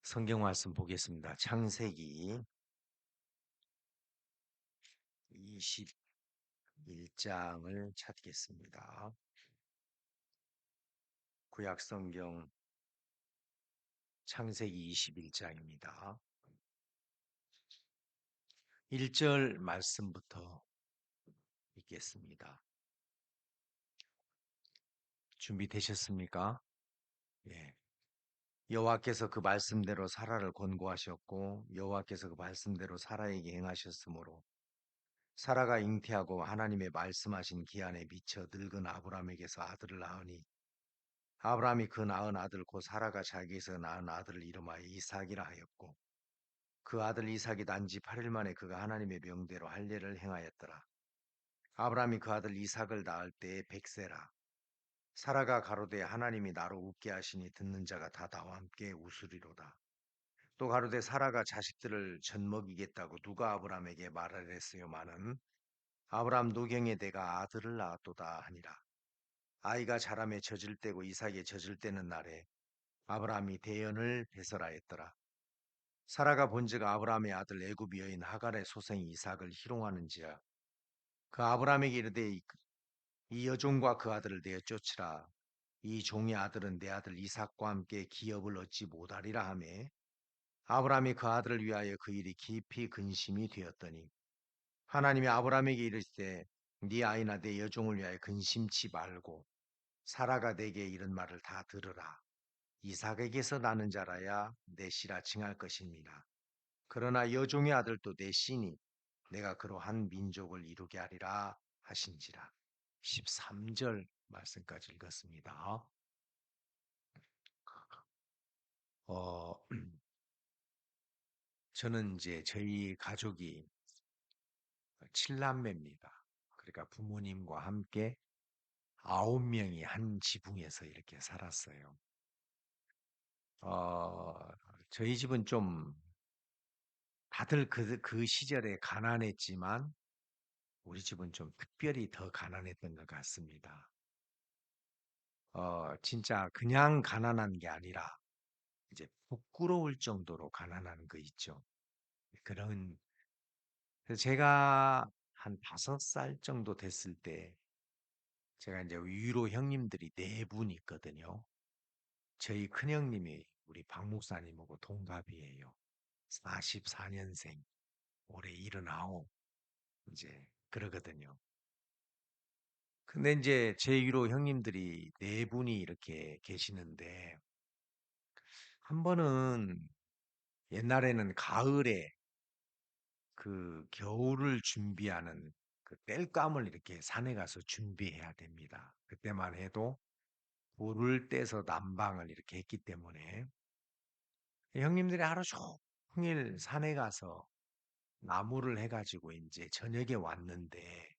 성경 말씀 보겠습니다. 창세기 21장을 찾겠습니다. 구약 성경 창세기 21장입니다. 1절 말씀부터 읽겠습니다. 준비되셨습니까? 예. 여호와께서 그 말씀대로 사라를 권고하셨고 여호와께서 그 말씀대로 사라에게 행하셨으므로 사라가 잉태하고 하나님의 말씀하신 기한에 미쳐 늙은 아브라함에게서 아들을 낳으니 아브라함이 그 낳은 아들 곧 사라가 자기에서 낳은 아들을 이름하여 이삭이라 하였고 그 아들 이삭이 난 지 8일 만에 그가 하나님의 명대로 할례를 행하였더라. 아브라함이 그 아들 이삭을 낳을 때에 100세라. 사라가 가로되 하나님이 나로 웃게 하시니 듣는 자가 다 나와 함께 웃으리로다. 또 가로되 사라가 자식들을 젖먹이겠다고 누가 아브라함에게 말하랬어요마는 아브라함 노경에 내가 아들을 낳았도다 하니라. 아이가 자라매 젖을 때고 이삭이 젖을 때는 날에 아브라함이 대연을 배설하였더라. 사라가 본즉 아브라함의 아들 애굽 여인 하갈의 소생 이삭을 희롱하는지라. 그 아브라함에게 이르되 이 여종과 그 아들을 내어 쫓으라. 이 종의 아들은 내 아들 이삭과 함께 기업을 얻지 못하리라 하매 아브라함이 그 아들을 위하여 그 일이 깊이 근심이 되었더니 하나님이 아브라함에게 이르시되 네 아이나 내 여종을 위하여 근심치 말고 사라가 내게 이런 말을 다 들으라. 이삭에게서 나는 자라야 내 씨라 칭할 것입니다. 그러나 여종의 아들도 내 씨니 내가 그로 한 민족을 이루게 하리라 하신지라. 13절 말씀까지 읽었습니다. 어, 저는 이제 저희 가족이 7남매입니다. 그러니까 부모님과 함께 9명이 한 지붕에서 이렇게 살았어요. 어, 저희 집은 좀 다들 그 시절에 가난했지만 우리 집은 좀 특별히 더 가난했던 것 같습니다. 진짜 그냥 가난한 게 아니라 이제 부끄러울 정도로 가난한 거 있죠. 그런, 그래서 제가 한 5살 정도 됐을 때 제가 이제 위로 형님들이 4분 있거든요. 저희 큰형님이 우리 박 목사님하고 동갑이에요. 44년생, 올해 79, 이제 그러거든요. 근데 이제 제 위로 형님들이 4분이 이렇게 계시는데 한 번은 옛날에는 가을에 그 겨울을 준비하는 그 땔감을 이렇게 산에 가서 준비해야 됩니다. 그때만 해도 불을 떼서 난방을 이렇게 했기 때문에 형님들이 하루 종일 산에 가서 나무를 해가지고 이제 저녁에 왔는데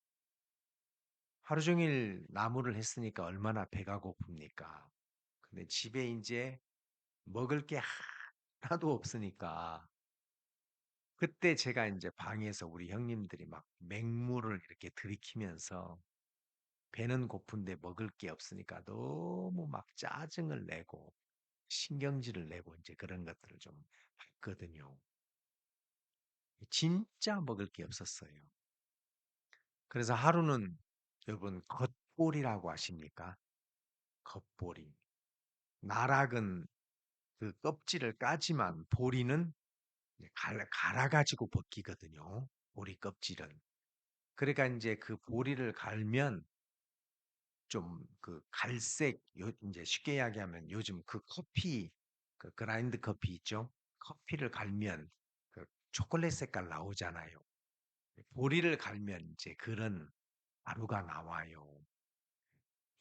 하루 종일 나무를 했으니까 얼마나 배가 고픕니까? 근데 집에 이제 먹을 게 하나도 없으니까 그때 제가 이제 방에서 우리 형님들이 막 맹물을 이렇게 들이키면서 배는 고픈데 먹을 게 없으니까 너무 막 짜증을 내고 신경질을 내고 이제 그런 것들을 좀 했거든요. 진짜 먹을 게 없었어요. 그래서 하루는 여러분 겉보리라고 아십니까? 겉보리. 나락은 그 껍질을 까지만 보리는 갈아가지고 벗기거든요. 보리 껍질은. 그러니까 이제 그 보리를 갈면 좀 그 갈색 이제 쉽게 이야기하면 요즘 그 커피 그 그라인드 커피 있죠? 커피를 갈면 그 초콜릿 색깔 나오잖아요. 보리를 갈면 이제 그런 가루가 나와요.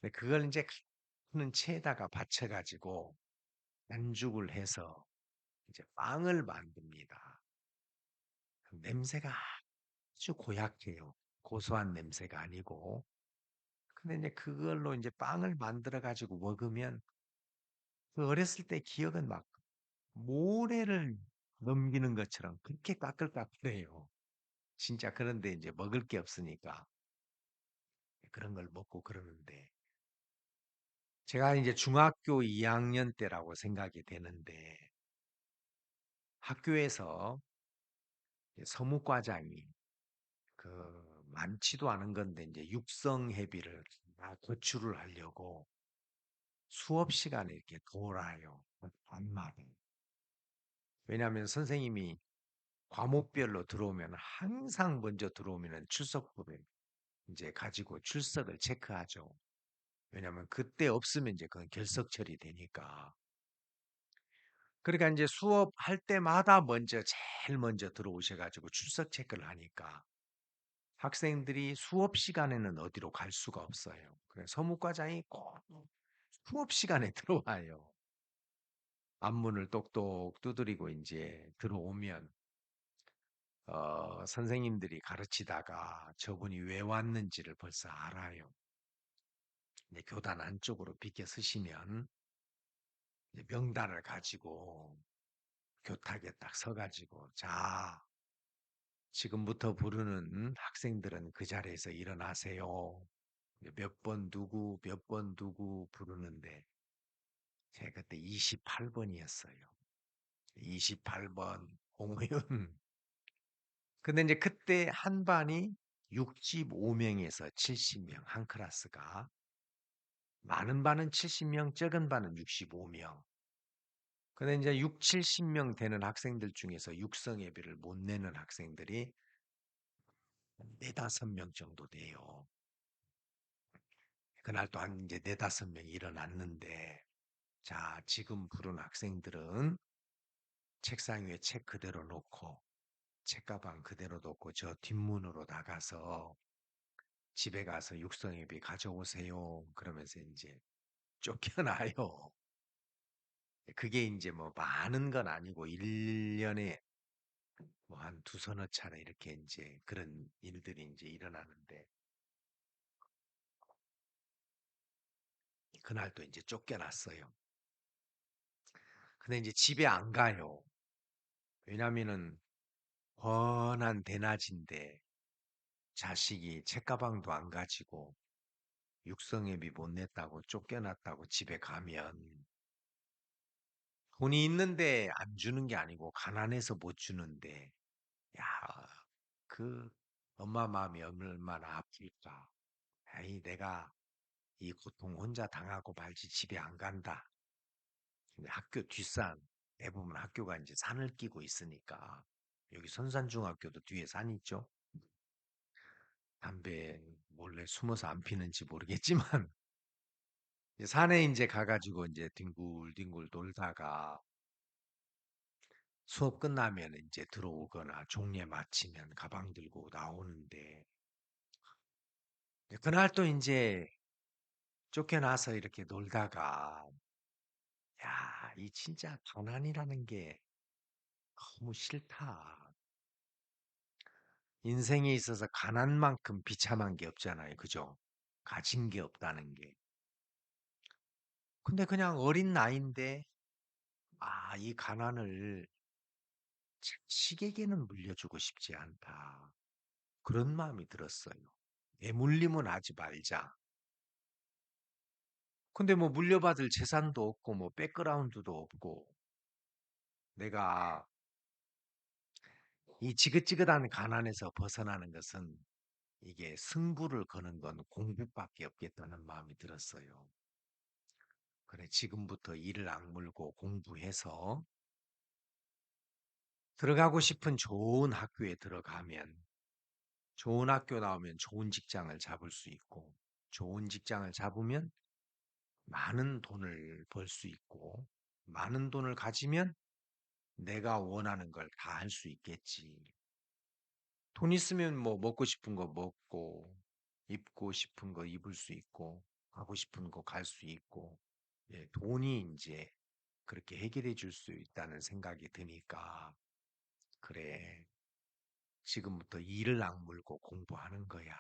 근데 그걸 이제 는 체에다가 받쳐가지고 반죽을 해서 이제 빵을 만듭니다. 그 냄새가 아주 고약해요. 고소한 냄새가 아니고. 근데 이제 그걸로 이제 빵을 만들어 가지고 먹으면 그 어렸을 때 기억은 막 모래를 넘기는 것처럼 그렇게 까끌까끌해요. 진짜 그런데 이제 먹을 게 없으니까 그런 걸 먹고 그러는데 제가 이제 중학교 2학년 때라고 생각이 되는데 학교에서 서무과장이 많지도 않은 건데 이제 육성회비를 다 거출을 하려고 수업 시간에 이렇게 돌아요. 밤마다. 왜냐하면 선생님이 과목별로 들어오면 항상 먼저 들어오면은 출석부를 이제 가지고 출석을 체크하죠. 왜냐하면 그때 없으면 이제 그건 결석 처리되니까. 그러니까 이제 수업할 때마다 제일 먼저 들어오셔가지고 출석 체크를 하니까 학생들이 수업 시간에는 어디로 갈 수가 없어요. 그래서 서무과장이 꼭 수업 시간에 들어와요. 앞문을 똑똑 두드리고 이제 들어오면 선생님들이 가르치다가 저분이 왜 왔는지를 벌써 알아요. 이제 교단 안쪽으로 비켜 서시면 이제 명단을 가지고 교탁에 딱 서가지고 자 지금부터 부르는 학생들은 그 자리에서 일어나세요. 몇 번 누구 몇 번 누구 부르는데 제가 그때 28번이었어요. 28번 홍우윤. 근데 이제 그때 한 반이 65명에서 70명 한 클래스가 많은 반은 70명, 적은 반은 65명. 근데 이제 6, 70명 되는 학생들 중에서 육성 예비를 못 내는 학생들이 4~5명 정도 돼요. 그날 또 한 이제 4~5명이 일어났는데 자, 지금 부른 학생들은 책상 위에 책 그대로 놓고 책가방 그대로 놓고 저 뒷문으로 나가서 집에 가서 육성예비 가져오세요. 그러면서 이제 쫓겨나요. 그게 이제 뭐 많은 건 아니고 1년에 뭐 한 두서너 차례 이렇게 이제 그런 일들이 이제 일어나는데 그날 또 이제 쫓겨났어요. 근데 이제 집에 안 가요. 왜냐면은 훤한 대낮인데 자식이 책가방도 안 가지고 육성회비 못 냈다고 쫓겨났다고 집에 가면 돈이 있는데 안 주는 게 아니고 가난해서 못 주는데 야, 그 엄마 마음이 얼마나 아플까. 아이, 내가 이 고통 혼자 당하고 말지 집에 안 간다. 근데 학교 뒷산, 대부분 학교가 이제 산을 끼고 있으니까 여기 선산중학교도 뒤에 산 있죠. 담배 몰래 숨어서 안 피는지 모르겠지만 산에 이제 가가지고 이제 뒹굴뒹굴 놀다가 수업 끝나면 이제 들어오거나 종례 마치면 가방 들고 나오는데 그날 또 이제 쫓겨나서 이렇게 놀다가 야, 이 진짜 가난이라는 게 너무 싫다. 인생에 있어서 가난만큼 비참한 게 없잖아요. 그죠? 가진 게 없다는 게. 근데 그냥 어린 나이인데 이 가난을 자식에게는 물려주고 싶지 않다. 그런 마음이 들었어요. 애물림은 하지 말자. 근데 뭐 물려받을 재산도 없고 뭐 백그라운드도 없고 내가 이 지긋지긋한 가난에서 벗어나는 것은 이게 승부를 거는 건 공부밖에 없겠다는 마음이 들었어요. 그래, 지금부터 이를 악물고 공부해서 들어가고 싶은 좋은 학교에 들어가면 좋은 학교 나오면 좋은 직장을 잡을 수 있고 좋은 직장을 잡으면 많은 돈을 벌 수 있고 많은 돈을 가지면 내가 원하는 걸 다 할 수 있겠지. 돈 있으면 뭐 먹고 싶은 거 먹고 입고 싶은 거 입을 수 있고 가고 싶은 거 갈 수 있고 돈이 이제 그렇게 해결해 줄 수 있다는 생각이 드니까 그래 지금부터 이를 악물고 공부하는 거야.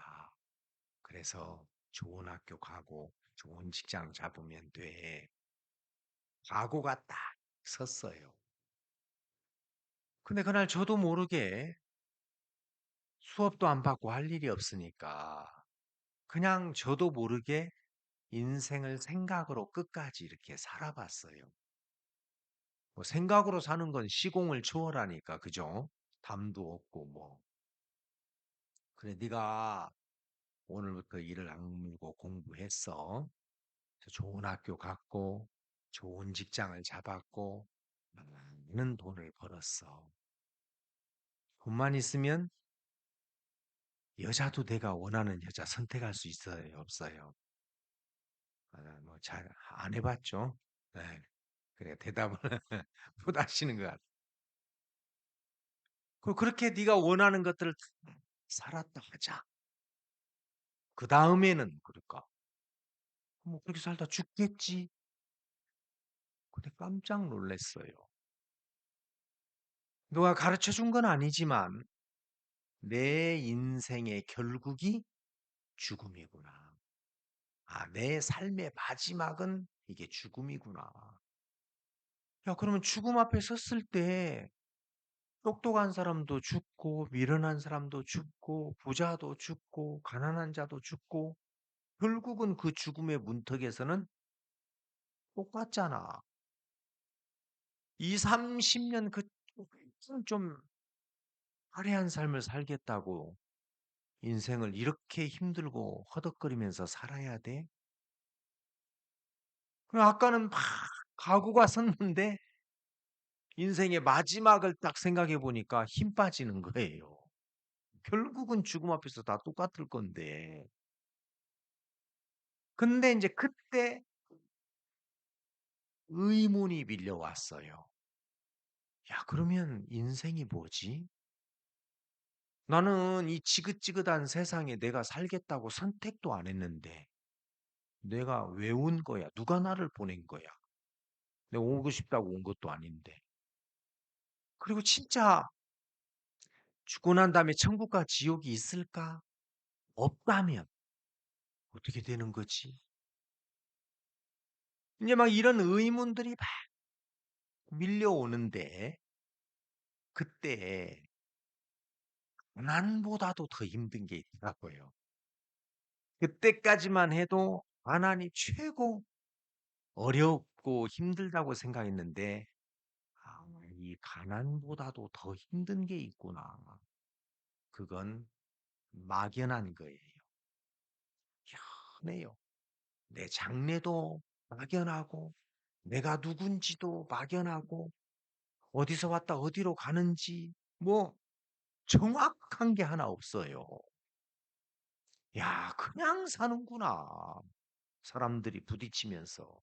그래서 좋은 학교 가고 좋은 직장 잡으면 돼. 각오가 딱 섰어요. 근데 그날 저도 모르게 수업도 안 받고 할 일이 없으니까 그냥 저도 모르게 인생을 생각으로 끝까지 이렇게 살아봤어요. 뭐 생각으로 사는 건 시공을 초월하니까 그죠? 담도 없고 뭐. "그래 네가 오늘부터 이를 악물고 공부했어. 그래서 좋은 학교 갔고 좋은 직장을 잡았고 많은 돈을 벌었어. 돈만 있으면 여자도 내가 원하는 여자 선택할 수 있어요, 없어요?" 아 뭐 잘 안 해 봤죠. 네. 그래 대답을 못 하시는 것 같아요. 그렇게 네가 원하는 것들을 다 살았다 하자. 그다음에는 그럴까? 뭐 그렇게 살다 죽겠지. 근데 깜짝 놀랐어요. 누가 가르쳐 준 건 아니지만 내 인생의 결국이 죽음이구나. 아, 내 삶의 마지막은 이게 죽음이구나. 야, 그러면 죽음 앞에 섰을 때 똑똑한 사람도 죽고 미련한 사람도 죽고 부자도 죽고 가난한 자도 죽고 결국은 그 죽음의 문턱에서는 똑같잖아. 20-30년 좀 화려한 삶을 살겠다고 인생을 이렇게 힘들고 허덕거리면서 살아야 돼? 아까는 막 가구가 섰는데 인생의 마지막을 딱 생각해 보니까 힘 빠지는 거예요. 결국은 죽음 앞에서 다 똑같을 건데. 근데 이제 그때 의문이 밀려왔어요. 야, 그러면 인생이 뭐지? 나는 이 지긋지긋한 세상에 내가 살겠다고 선택도 안 했는데 내가 왜 온 거야? 누가 나를 보낸 거야? 내가 오고 싶다고 온 것도 아닌데. 그리고 진짜 죽고 난 다음에 천국과 지옥이 있을까? 없다면 어떻게 되는 거지? 이제 막 이런 의문들이 막 밀려오는데 그때 고난보다도 더 힘든 게 있더라고요. 그때까지만 해도 가난이 최고 어렵고 힘들다고 생각했는데 아, 이 가난보다도 더 힘든 게 있구나. 그건 막연한 거예요. 희한해요. 내 장래도 막연하고 내가 누군지도 막연하고 어디서 왔다 어디로 가는지 뭐 정확한 게 하나 없어요. 야, 그냥 사는구나. 사람들이 부딪히면서.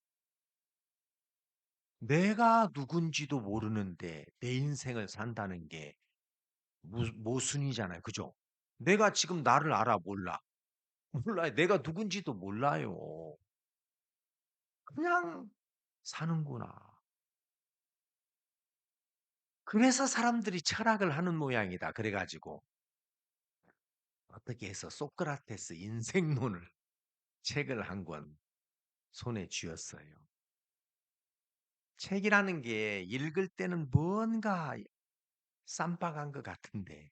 내가 누군지도 모르는데 내 인생을 산다는 게 모순이잖아요. 그죠? 내가 지금 나를 알아 몰라. 몰라요. 내가 누군지도 몰라요. 그냥 사는구나. 그래서 사람들이 철학을 하는 모양이다. 그래 가지고 어떻게 해서 소크라테스 인생론을 책을 한 권 손에 쥐었어요. 책이라는 게 읽을 때는 뭔가 쌈박한 것 같은데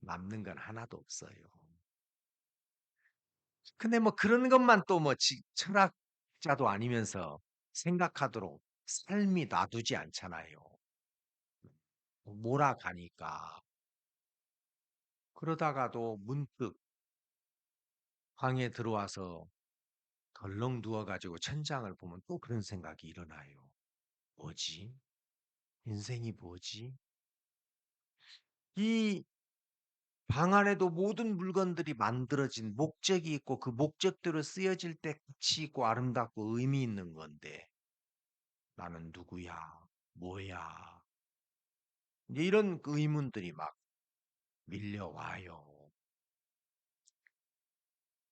남는 건 하나도 없어요. 근데 뭐 그런 것만 또 뭐 철학자도 아니면서 생각하도록 삶이 놔두지 않잖아요. 몰아가니까. 그러다가도 문득 방에 들어와서 덜렁 누워 가지고 천장을 보면 또 그런 생각이 일어나요. '뭐지? 인생이 뭐지?' 이 방 안에도 모든 물건들이 만들어진 목적이 있고 그 목적대로 쓰여질 때 가치 있고 아름답고 의미 있는 건데 '나는 누구야? 뭐야?' 이제 이런 의문들이 막 밀려와요.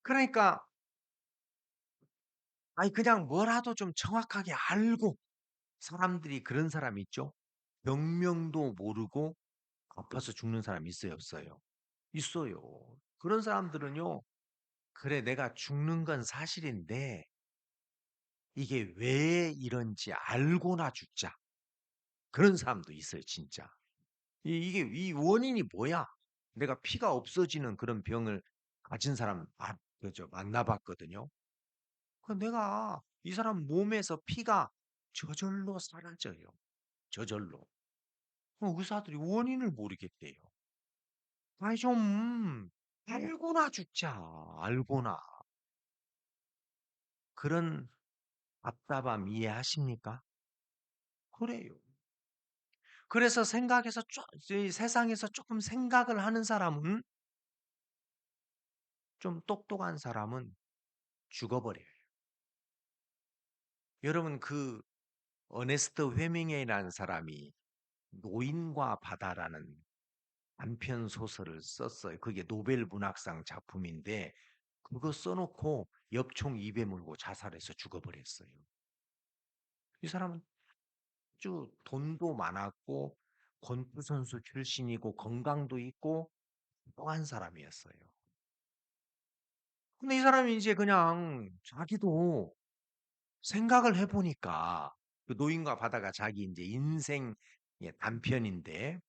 그러니까 아니 그냥 뭐라도 좀 정확하게 알고 사람들이 그런 사람 있죠? 병명도 모르고 아파서 죽는 사람 있어요, 없어요? 있어요. 그런 사람들은요. '그래 내가 죽는 건 사실인데 이게 왜 이런지 알고나 죽자.' 그런 사람도 있어요, 진짜. 이게 이 원인이 뭐야? 내가 피가 없어지는 그런 병을 가진 사람 그죠 만나 봤거든요. 내가 이 사람 몸에서 피가 저절로 사라져요. 저절로. 의사들이 원인을 모르겠대요. 아이 좀 알고나 죽자. 알고나. 그런 답답함 이해하십니까? 그래요. 그래서 생각에서 이 세상에서 조금 생각을 하는 사람은, 좀 똑똑한 사람은 죽어버려요. 여러분 어네스트 헤밍웨이라는 사람이 노인과 바다라는 단편 소설을 썼어요. 그게 노벨 문학상 작품인데 그거 써 놓고 엽총 입에 물고 자살해서 죽어버렸어요. 이 사람은 아주 돈도 많았고 권투 선수 출신이고 건강도 있고 훌륭한 사람이었어요. 근데 이 사람이 이제 그냥 자기도 생각을 해 보니까, 그 노인과 바다가 자기 인제 인생의 단편인데,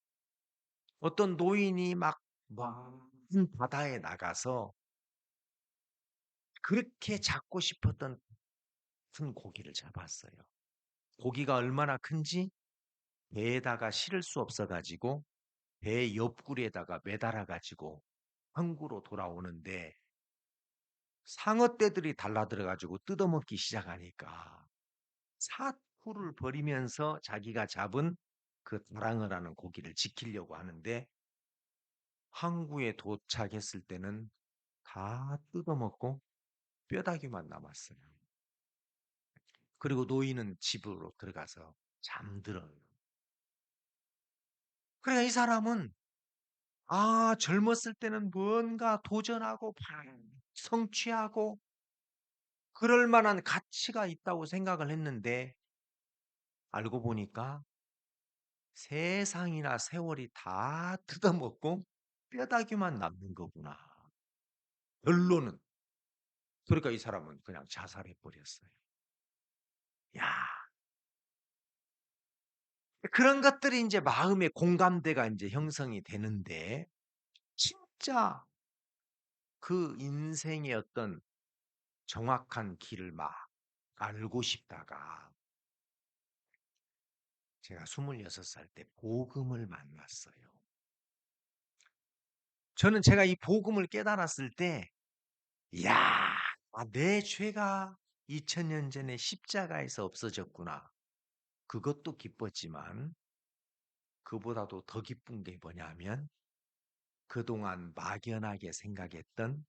어떤 노인이 막 먼 바다에 나가서 그렇게 잡고 싶었던 큰 고기를 잡았어요. 고기가 얼마나 큰지 배에다가 실을 수 없어 가지고 배 옆구리에다가 매달아 가지고 항구로 돌아오는데, 상어떼들이 달라들어 가지고 뜯어먹기 시작하니까 사투를 벌이면서 자기가 잡은 그 다랑어라는 고기를 지키려고 하는데, 항구에 도착했을 때는 다 뜯어먹고 뼈다귀만 남았어요. 그리고 노인은 집으로 들어가서 잠들어요. 그러니까 이 사람은 젊었을 때는 뭔가 도전하고 성취하고 그럴 만한 가치가 있다고 생각을 했는데, 알고 보니까 세상이나 세월이 다 뜯어먹고 뼈다귀만 남는 거구나. 결론은. 그러니까 이 사람은 그냥 자살해 버렸어요. 야. 그런 것들이 인제 마음의 공감대가 인제 형성이 되는데, 진짜 그 인생의 어떤 정확한 길을 막 알고 싶다가 제가 26살 때 복음을 만났어요. 저는 제가 이 복음을 깨달았을 때, 이야, 내 죄가 2000년 전에 십자가에서 없어졌구나. 그것도 기뻤지만 그보다도 더 기쁜 게 뭐냐면, 그동안 막연하게 생각했던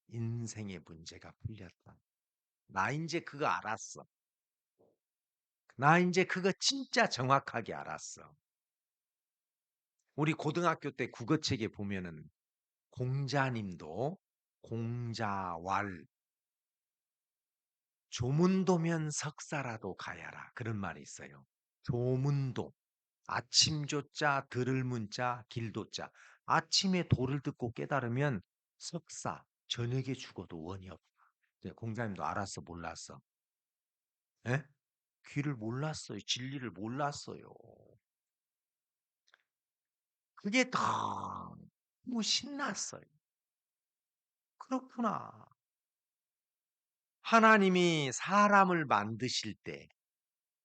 인생의 문제가 풀렸다. 나 인제 그거 알았어. 나 인제 그거 진짜 정확하게 알았어. 우리 고등학교 때 국어책에 보면은 공자님도 공자왈 조문도면 석사라도 가야라, 그런 말이 있어요. 조문도, 아침 조자 들을 문자 길도자. 아침에 도를 듣고 깨달으면 석사, 저녁에 죽어도 원이 없다. 이제 공자님도 알았어, 몰랐어? 예? 귀를 몰랐어요. 진리를 몰랐어요. 그게 너무 신났어요. 그렇구나. 하나님이 사람을 만드실 때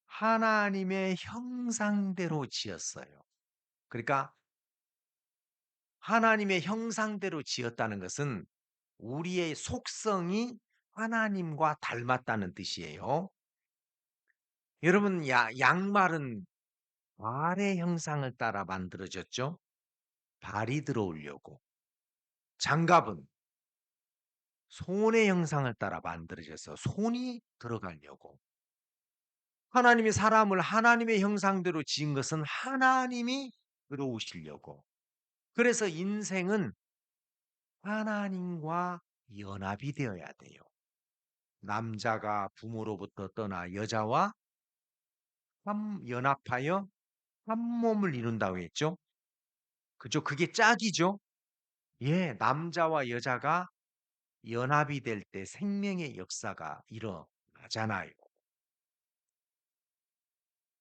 하나님의 형상대로 지었어요. 그러니까 하나님의 형상대로 지었다는 것은 우리의 속성이 하나님과 닮았다는 뜻이에요. 여러분, 양말은 발의 형상을 따라 만들어졌죠? 발이 들어오려고. 장갑은 손의 형상을 따라 만들어져서 손이 들어가려고. 하나님이 사람을 하나님의 형상대로 지은 것은 하나님이 들어오시려고. 그래서 인생은 하나님과 연합이 되어야 돼요. 남자가 부모로부터 떠나 여자와 연합하여 한 몸을 이룬다고 했죠. 그죠? 그게 짝이죠. 예, 남자와 여자가 연합이 될 때 생명의 역사가 일어나잖아요.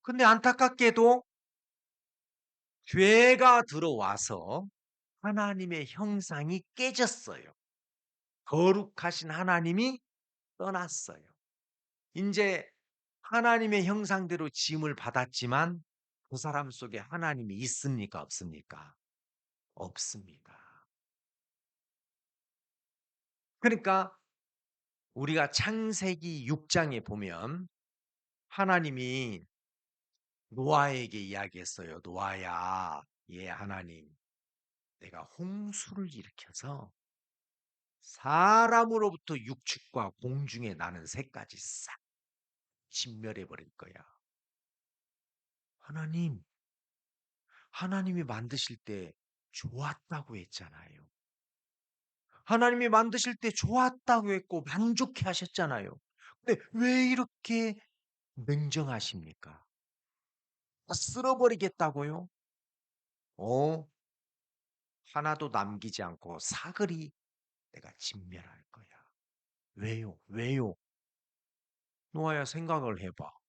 근데 안타깝게도 죄가 들어와서 하나님의 형상이 깨졌어요. 거룩하신 하나님이 떠났어요. 인제 하나님의 형상대로 지음을 받았지만 그 사람 속에 하나님이 있습니까? 없습니까? 없습니다. 그러니까 우리가 창세기 6 장에 보면 하나님이 노아에게 이야기했어요. "노아야, 예 하나님, 내가 홍수를 일으켜서 사람으로부터 육축과 공중에 나는 새까지 싹 진멸해 버릴 거야." 하나님, 하나님이 만드실 때 좋았다고 했잖아요. 하나님이 만드실 때 좋았다고 했고 만족해 하셨잖아요. 근데 왜 이렇게 냉정하십니까? 다 쓸어버리겠다고요? 어, 하나도 남기지 않고 사글이 내가 진멸할 거야. 왜요? 왜요? 노아야 생각을 해봐.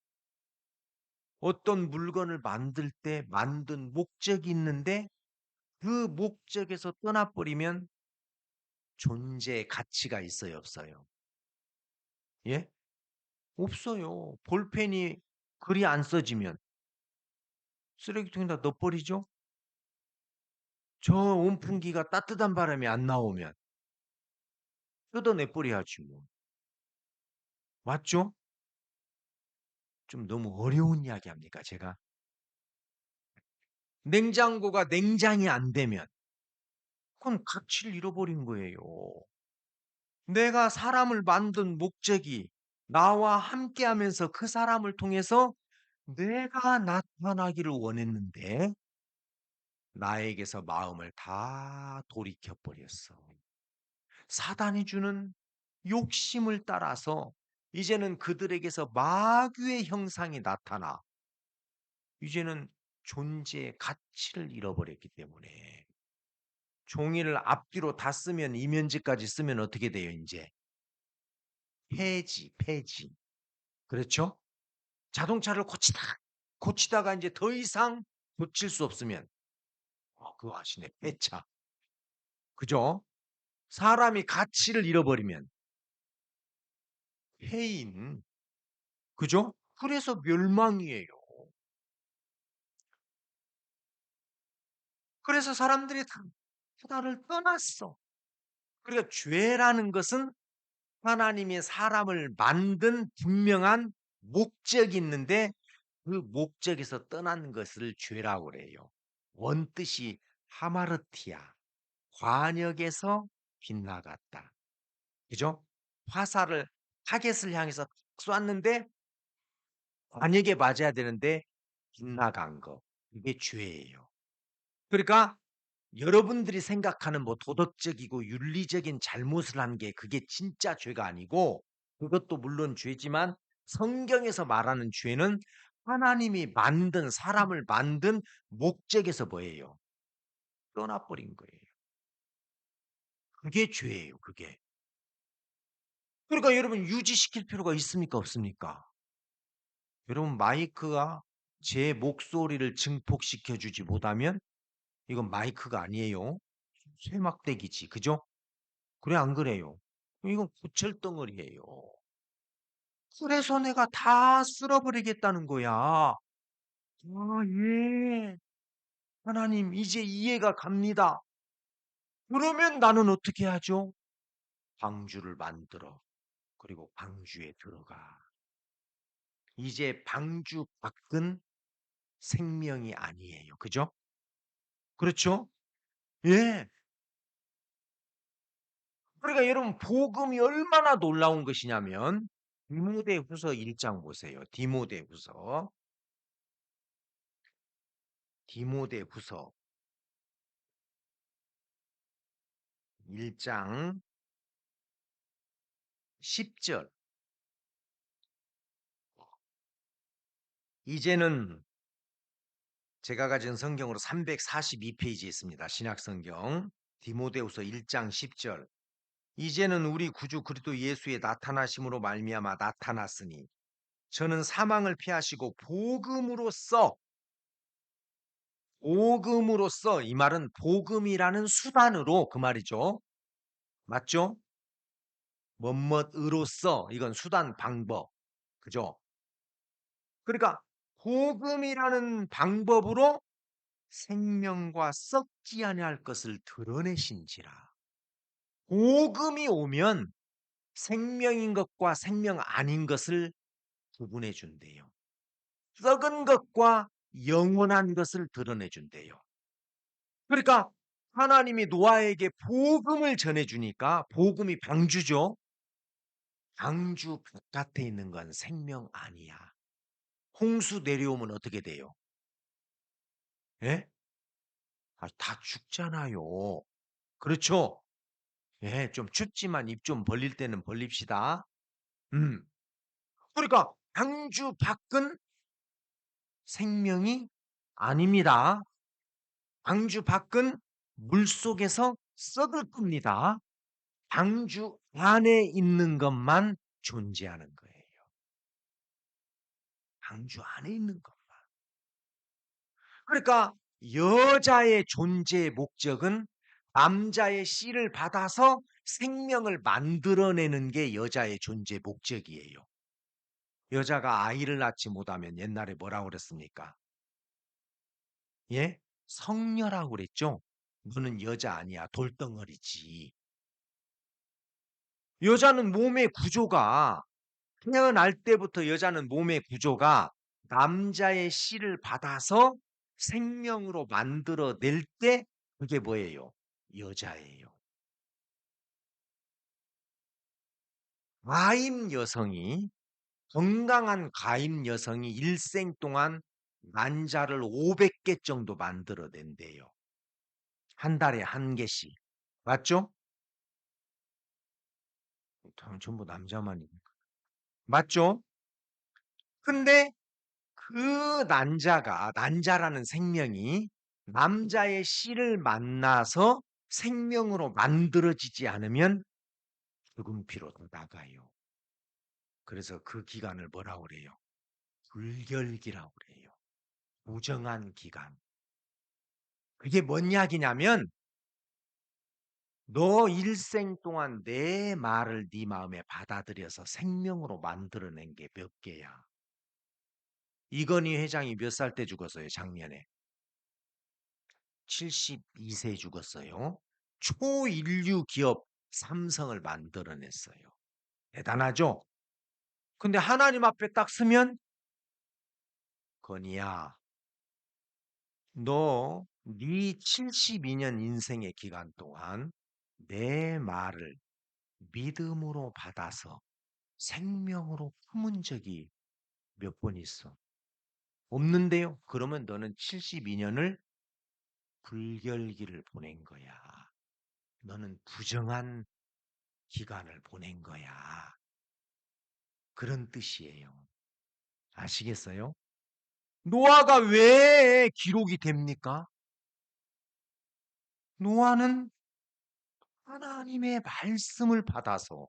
어떤 물건을 만들 때 만든 목적이 있는데 그 목적에서 떠나버리면 존재의 가치가 있어요, 없어요? 예? 없어요. 볼펜이 글이 안 써지면 쓰레기통에다 넣어버리죠? 저 온풍기가 따뜻한 바람이 안 나오면 뜯어내 버려야지 뭐. 맞죠? 좀 너무 어려운 이야기 합니까, 제가? 냉장고가 냉장이 안 되면 그건 가치를 잃어버린 거예요. 내가 사람을 만든 목적이 나와 함께하면서 그 사람을 통해서 내가 나타나기를 원했는데 나에게서 마음을 다 돌이켜 버렸어. 사단이 주는 욕심을 따라서 이제는 그들에게서 마귀의 형상이 나타나 이제는 존재의 가치를 잃어버렸기 때문에 종이를 앞뒤로 다 쓰면 이면지까지 쓰면 어떻게 돼요, 인제? 폐지, 폐지. 그렇죠? 자동차를 고치다가 인제 더 이상 고칠 수 없으면 그거 아시네. 폐차. 그죠? 사람이 가치를 잃어버리면 폐인. 그죠? 그래서 멸망이에요. 그래서 사람들이 다 하나를 떠났어. 그러니까 죄라는 것은 하나님이 사람을 만든 분명한 목적이 있는데 그 목적에서 떠난 것을 죄라고 그래요. 원뜻이 하마르티아, 관역에서 빗나갔다. 그죠? 화살을 타겟을 향해서 쐈는데 관역에 맞아야 되는데 빗나간 거. 이게 죄예요. 그러니까 여러분들이 생각하는 뭐 도덕적이고 윤리적인 잘못을 한 게 그게 진짜 죄가 아니고 그것도 물론 죄지만 성경에서 말하는 죄는 하나님이 만든 사람을 만든 목적에서 뭐예요? 떠나버린 거예요. 그게 죄예요, 그게. 그러니까 여러분 유지시킬 필요가 있습니까, 없습니까? 여러분 마이크가 제 목소리를 증폭시켜 주지 못하면 이건 마이크가 아니에요. 쇠막대기지. 그죠? 그래 안 그래요? 이건 구철덩어리예요. 그래서 내가 다 쓸어버리겠다는 거야. 아 예. 하나님 이제 이해가 갑니다. 그러면 나는 어떻게 하죠? 방주를 만들어 그리고 방주에 들어가. 이제 방주 밖은 생명이 아니에요. 그죠? 그렇죠? 예. 그러니까 여러분 복음이 얼마나 놀라운 것이냐면 디모데후서 1장 보세요. 디모데후서 1장 10 절. 이제는 제가 가진 성경으로 342 페이지에 있습니다. 신약 성경. 디모데후서 1장 10 절. 이제는 우리 구주 그리스도 예수의 나타나심으로 말미암아 나타났으니 저는 사망을 피하시고 복음으로써 이 말은 복음이라는 수단으로 그 말이죠. 맞죠? 뭐뭐으로써 이건 수단 방법. 그죠? 그러니까 복음이라는 방법으로 생명과 썩지 아니할 것을 드러내신지라. 복음이 오면 생명인 것과 생명 아닌 것을 구분해 준대요. 썩은 것과 영원한 것을 드러내 준대요. 그러니까 하나님이 노아에게 복음을 전해 주니까 복음이 방주죠. 방주 바깥에 있는 건 생명 아니야. 홍수 내려오면 어떻게 돼요? 예? 다 죽잖아요. 그렇죠? 예, 좀 춥지만 입 좀 벌릴 때는 벌립시다. 음. 그러니까 방주 밖은 생명이 아닙니다. 방주 밖은 물속에서 썩을 겁니다. 방주 안에 있는 것만 존재하는 거예요. 방주 안에 있는 것. 그러니까 여자의 존재의 목적은 남자의 씨를 받아서 생명을 만들어내는 게 여자의 존재 목적이에요. 여자가 아이를 낳지 못하면 옛날에 뭐라고 그랬습니까? 예? 성녀라고 그랬죠? 너는 여자 아니야. 돌덩어리지. 여자는 몸의 구조가 태어날 때부터 여자는 몸의 구조가 남자의 씨를 받아서 생명으로 만들어낼 때 그게 뭐예요? 여자예요. 가임 여성이 건강한 가임 여성이 일생 동안 난자를 500개 정도 만들어낸대요. 한 달에 한 개씩. 맞죠? 전부 남자만이니까. 맞죠? 근데 그 난자라는 생명이 남자의 씨를 만나서 생명으로 만들어지지 않으면 죽은 피로 나가요. 그래서 그 기간을 뭐라고 그래요? 불결기라고 그래요. 무정한 기간. 그게 뭔 이야기냐면 너 일생 동안 내 말을 네 마음에 받아들여서 생명으로 만들어낸 게 몇 개야. 이건희 회장이 몇 살 때 죽었어요, 작년에? 72세에 죽었어요. 초인류 기업 삼성을 만들어냈어요. 대단하죠? 근데 하나님 앞에 딱 서면 건희야, 너 네 72년 인생의 기간 동안 내 말을 믿음으로 받아서 생명으로 품은 적이 몇 번 있어? 없는데요? 그러면 너는 72년을 불결기를 보낸 거야. 너는 부정한 기간을 보낸 거야. 그런 뜻이에요. 아시겠어요? 노아가 왜 기록이 됩니까? 노아는 하나님의 말씀을 받아서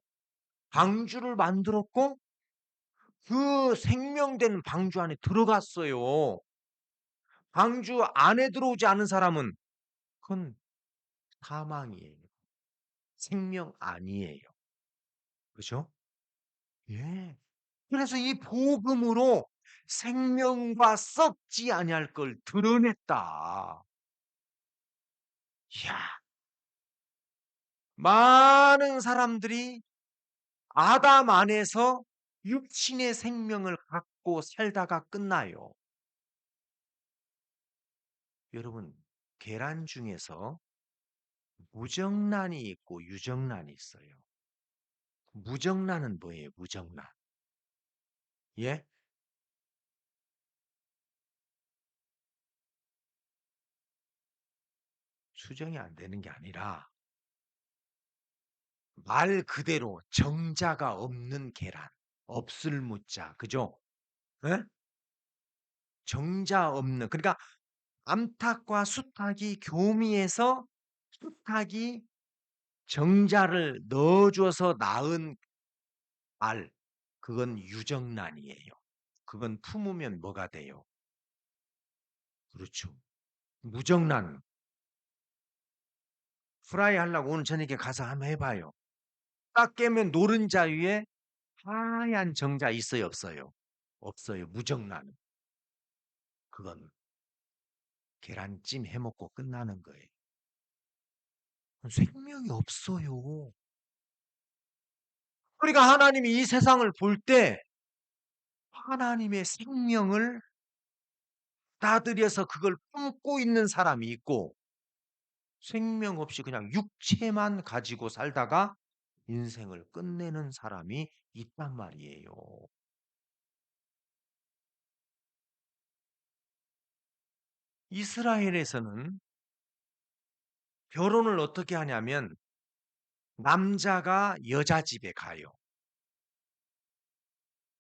방주를 만들었고 그 생명된 방주 안에 들어갔어요. 방주 안에 들어오지 않은 사람은 그건 사망이에요. 생명 아니에요. 그렇죠? 예. 그래서 이 복음으로 생명과 썩지 아니할 걸 드러냈다. 이야, 많은 사람들이 아담 안에서 육신의 생명을 갖고 살다가 끝나요. 여러분, 계란 중에서 무정란이 있고 유정란이 있어요. 무정란은 뭐예요? 무정란. 예? 수정이 안 되는 게 아니라 말 그대로 정자가 없는 계란. 없을 무자. 그죠? 예? 정자 없는. 그러니까 암탉과 수탉이 교미해서 수탉이 정자를 넣어줘서 낳은 알. 그건 유정란이에요. 그건 품으면 뭐가 돼요? 그렇죠. 무정란. 프라이 하려고 오늘 저녁에 가서 한번 해봐요. 딱 깨면 노른자 위에 하얀 정자 있어요, 없어요? 없어요. 무정란. 그건 계란찜 해 먹고 끝나는 거예요. 생명이 없어요. 그러니까 하나님이 이 세상을 볼 때 하나님의 생명을 받아들여서 그걸 품고 있는 사람이 있고 생명 없이 그냥 육체만 가지고 살다가 인생을 끝내는 사람이 있단 말이에요. 이스라엘에서는 결혼을 어떻게 하냐면 남자가 여자 집에 가요.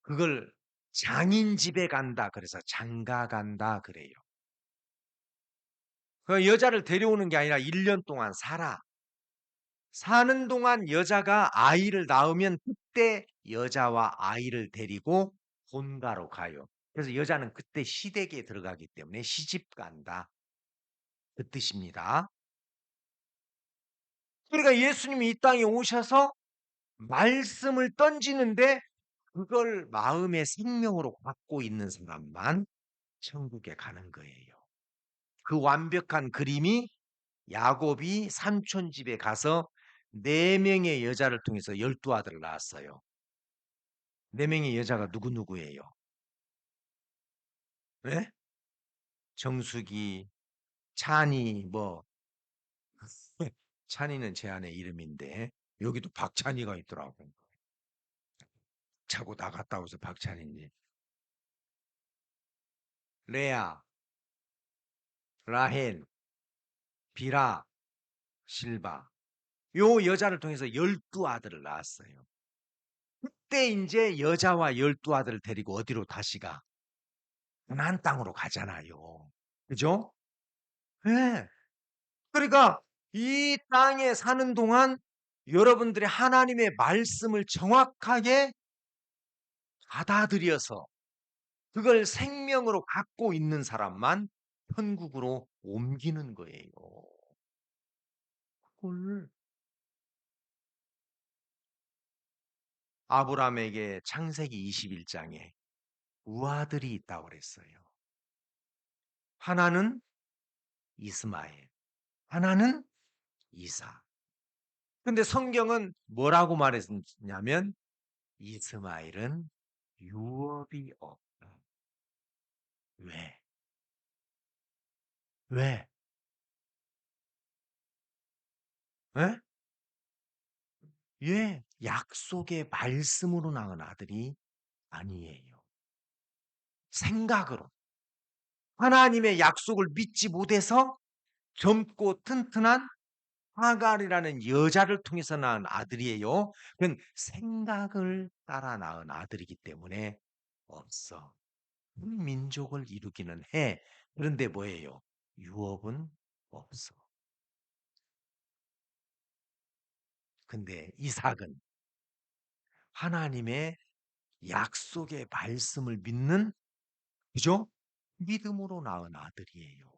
그걸 장인 집에 간다 그래서 장가 간다 그래요. 그 여자를 데려오는 게 아니라 1년 동안 살아. 사는 동안 여자가 아이를 낳으면 그때 여자와 아이를 데리고 본가로 가요. 그래서 여자는 그때 시댁에 들어가기 때문에 시집 간다. 그 뜻입니다. 그러니까 예수님이 이 땅에 오셔서 말씀을 던지는데 그걸 마음의 생명으로 갖고 있는 사람만 천국에 가는 거예요. 그 완벽한 그림이 야곱이 삼촌 집에 가서 4명의 여자를 통해서 12 아들을 낳았어요. 4명의 여자가 누구누구예요? 예? 정숙이, 찬이, 뭐, 찬이는 제 아내 이름인데, 여기도 박찬이가 있더라고. 자고 나갔다 오서 박찬이인지. 레아, 라헬, 비라, 실바. 요 여자를 통해서 12 아들을 낳았어요. 그때 이제 여자와 12 아들을 데리고 어디로 다시 가? 가나안 땅으로 가잖아요. 그죠? 예. 그러니까 이 땅에 사는 동안 여러분들이 하나님의 말씀을 정확하게 받아들여서 그걸 생명으로 갖고 있는 사람만 천국으로 옮기는 거예요. 그걸 아브라함에게 창세기 21장에 우아들이 있다고 그랬어요. 하나는 이스마엘, 하나는 이삭. 근데 성경은 뭐라고 말했냐면 이스마엘은 유업이 없다. 왜? 왜? 예? 예, 약속의 말씀으로 낳은 아들이 아니에요. 생각으로. 하나님의 약속을 믿지 못해서 젊고 튼튼한 하갈이라는 여자를 통해서 낳은 아들이에요. 그건 생각을 따라 낳은 아들이기 때문에 없어. 민족을 이루기는 해. 그런데 뭐예요? 유업은 없어. 근데 이삭은 하나님의 약속의 말씀을 믿는 그죠? 믿음으로 낳은 아들이에요.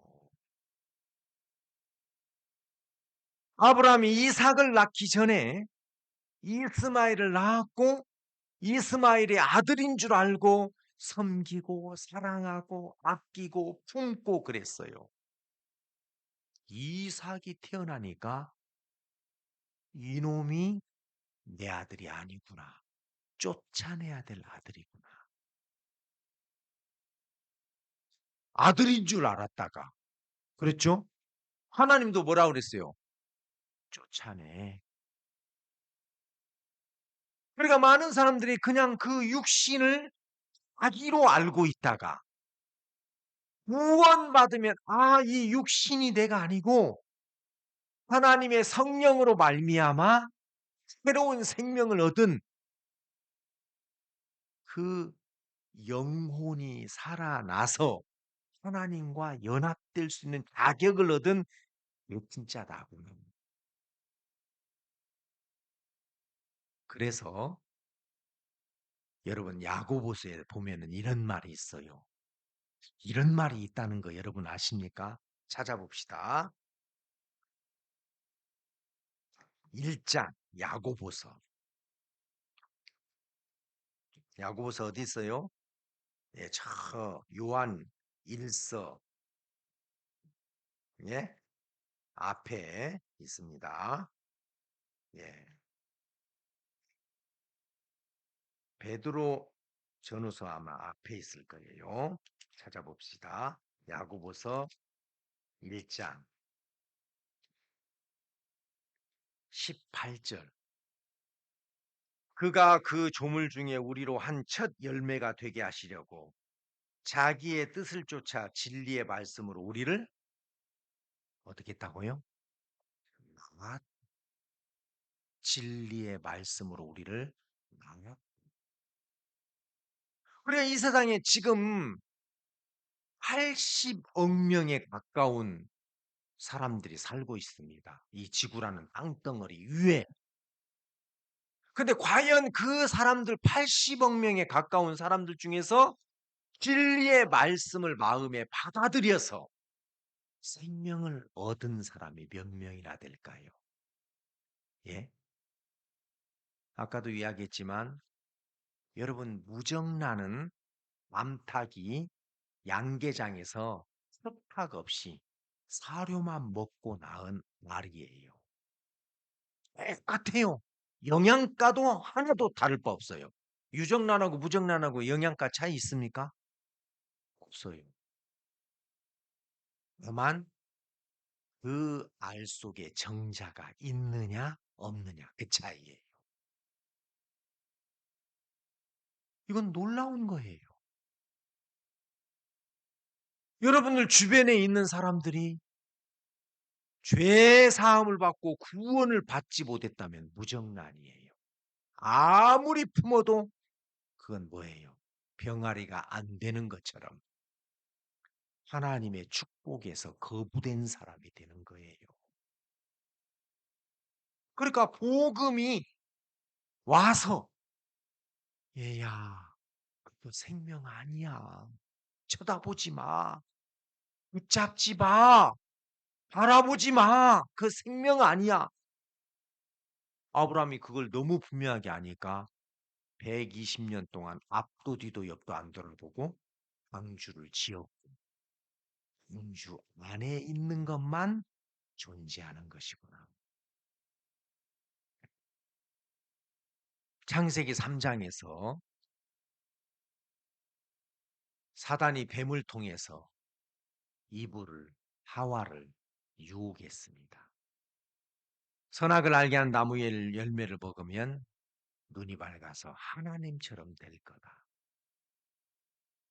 아브라함이 이삭을 낳기 전에 이스마엘을 낳았고 이스마엘의 아들인 줄 알고 섬기고 사랑하고 아끼고 품고 그랬어요. 이삭이 태어나니까 이놈이 내 아들이 아니구나. 쫓아내야 될 아들이구나. 아들인 줄 알았다가 그랬죠? 하나님도 뭐라 그랬어요? 쫓아내. 그러니까 많은 사람들이 그냥 그 육신을 자기로 알고 있다가 구원받으면 이 육신이 내가 아니고 하나님의 성령으로 말미암아 새로운 생명을 얻은 그 영혼이 살아나서 하나님과 연합될 수 있는 자격을 얻은 육신자다고. 그래서 여러분 야고보서에 보면은 이런 말이 있어요. 이런 말이 있다는 거 여러분 아십니까? 찾아봅시다. 1장 야고보서. 야고보서 어디 있어요? 예, 저 요한 일서, 예? 앞에 있습니다. 예. 베드로 전후서 아마 앞에 있을 거예요. 찾아봅시다. 야고보서 1장 18절. 그가 그 조물 중에 우리로 한 첫 열매가 되게 하시려고 자기의 뜻을 쫓아 진리의 말씀으로 우리를 어떻게 했다고요? 아, 진리의 말씀으로 우리를 낳아. 그래, 이 세상에 지금 80억 명에 가까운 사람들이 살고 있습니다. 이 지구라는 땅덩어리 위에. 근데 과연 그 사람들 80억 명에 가까운 사람들 중에서 진리의 말씀을 마음에 받아들여서 생명을 얻은 사람이 몇 명이나 될까요? 예? 아까도 이야기했지만 여러분 무정란은 암탉이 양계장에서 석탁 없이 사료만 먹고 낳은 말이에요. 똑같아요. 영양가도 하나도 다를 바 없어요. 유정란하고 무정란하고 영양가 차이 있습니까? 없어요. 다만 그 알 속에 정자가 있느냐 없느냐 그 차이예요. 이건 놀라운 거예요. 여러분들 주변에 있는 사람들이 죄 사함을 받고 구원을 받지 못했다면 무정란이에요. 아무리 품어도 그건 뭐예요? 병아리가 안 되는 것처럼 하나님의 축복에서 거부된 사람이 되는 거예요. 그러니까 복음이 와서 얘야, 그거 생명 아니야. 쳐다보지 마. 붙잡지 마. 바라보지 마. 그 생명 아니야. 아브라함이 그걸 너무 분명하게 아니까 120년 동안 앞도 뒤도 옆도 안 돌아보고 방주를 지었고 방주 안에 있는 것만 존재하는 것이구나. 창세기 3장에서 사단이 뱀을 통해서 이브를 하와를 유혹했습니다. 선악을 알게 한 나무의 열매를 먹으면 눈이 밝아서 하나님처럼 될 거다.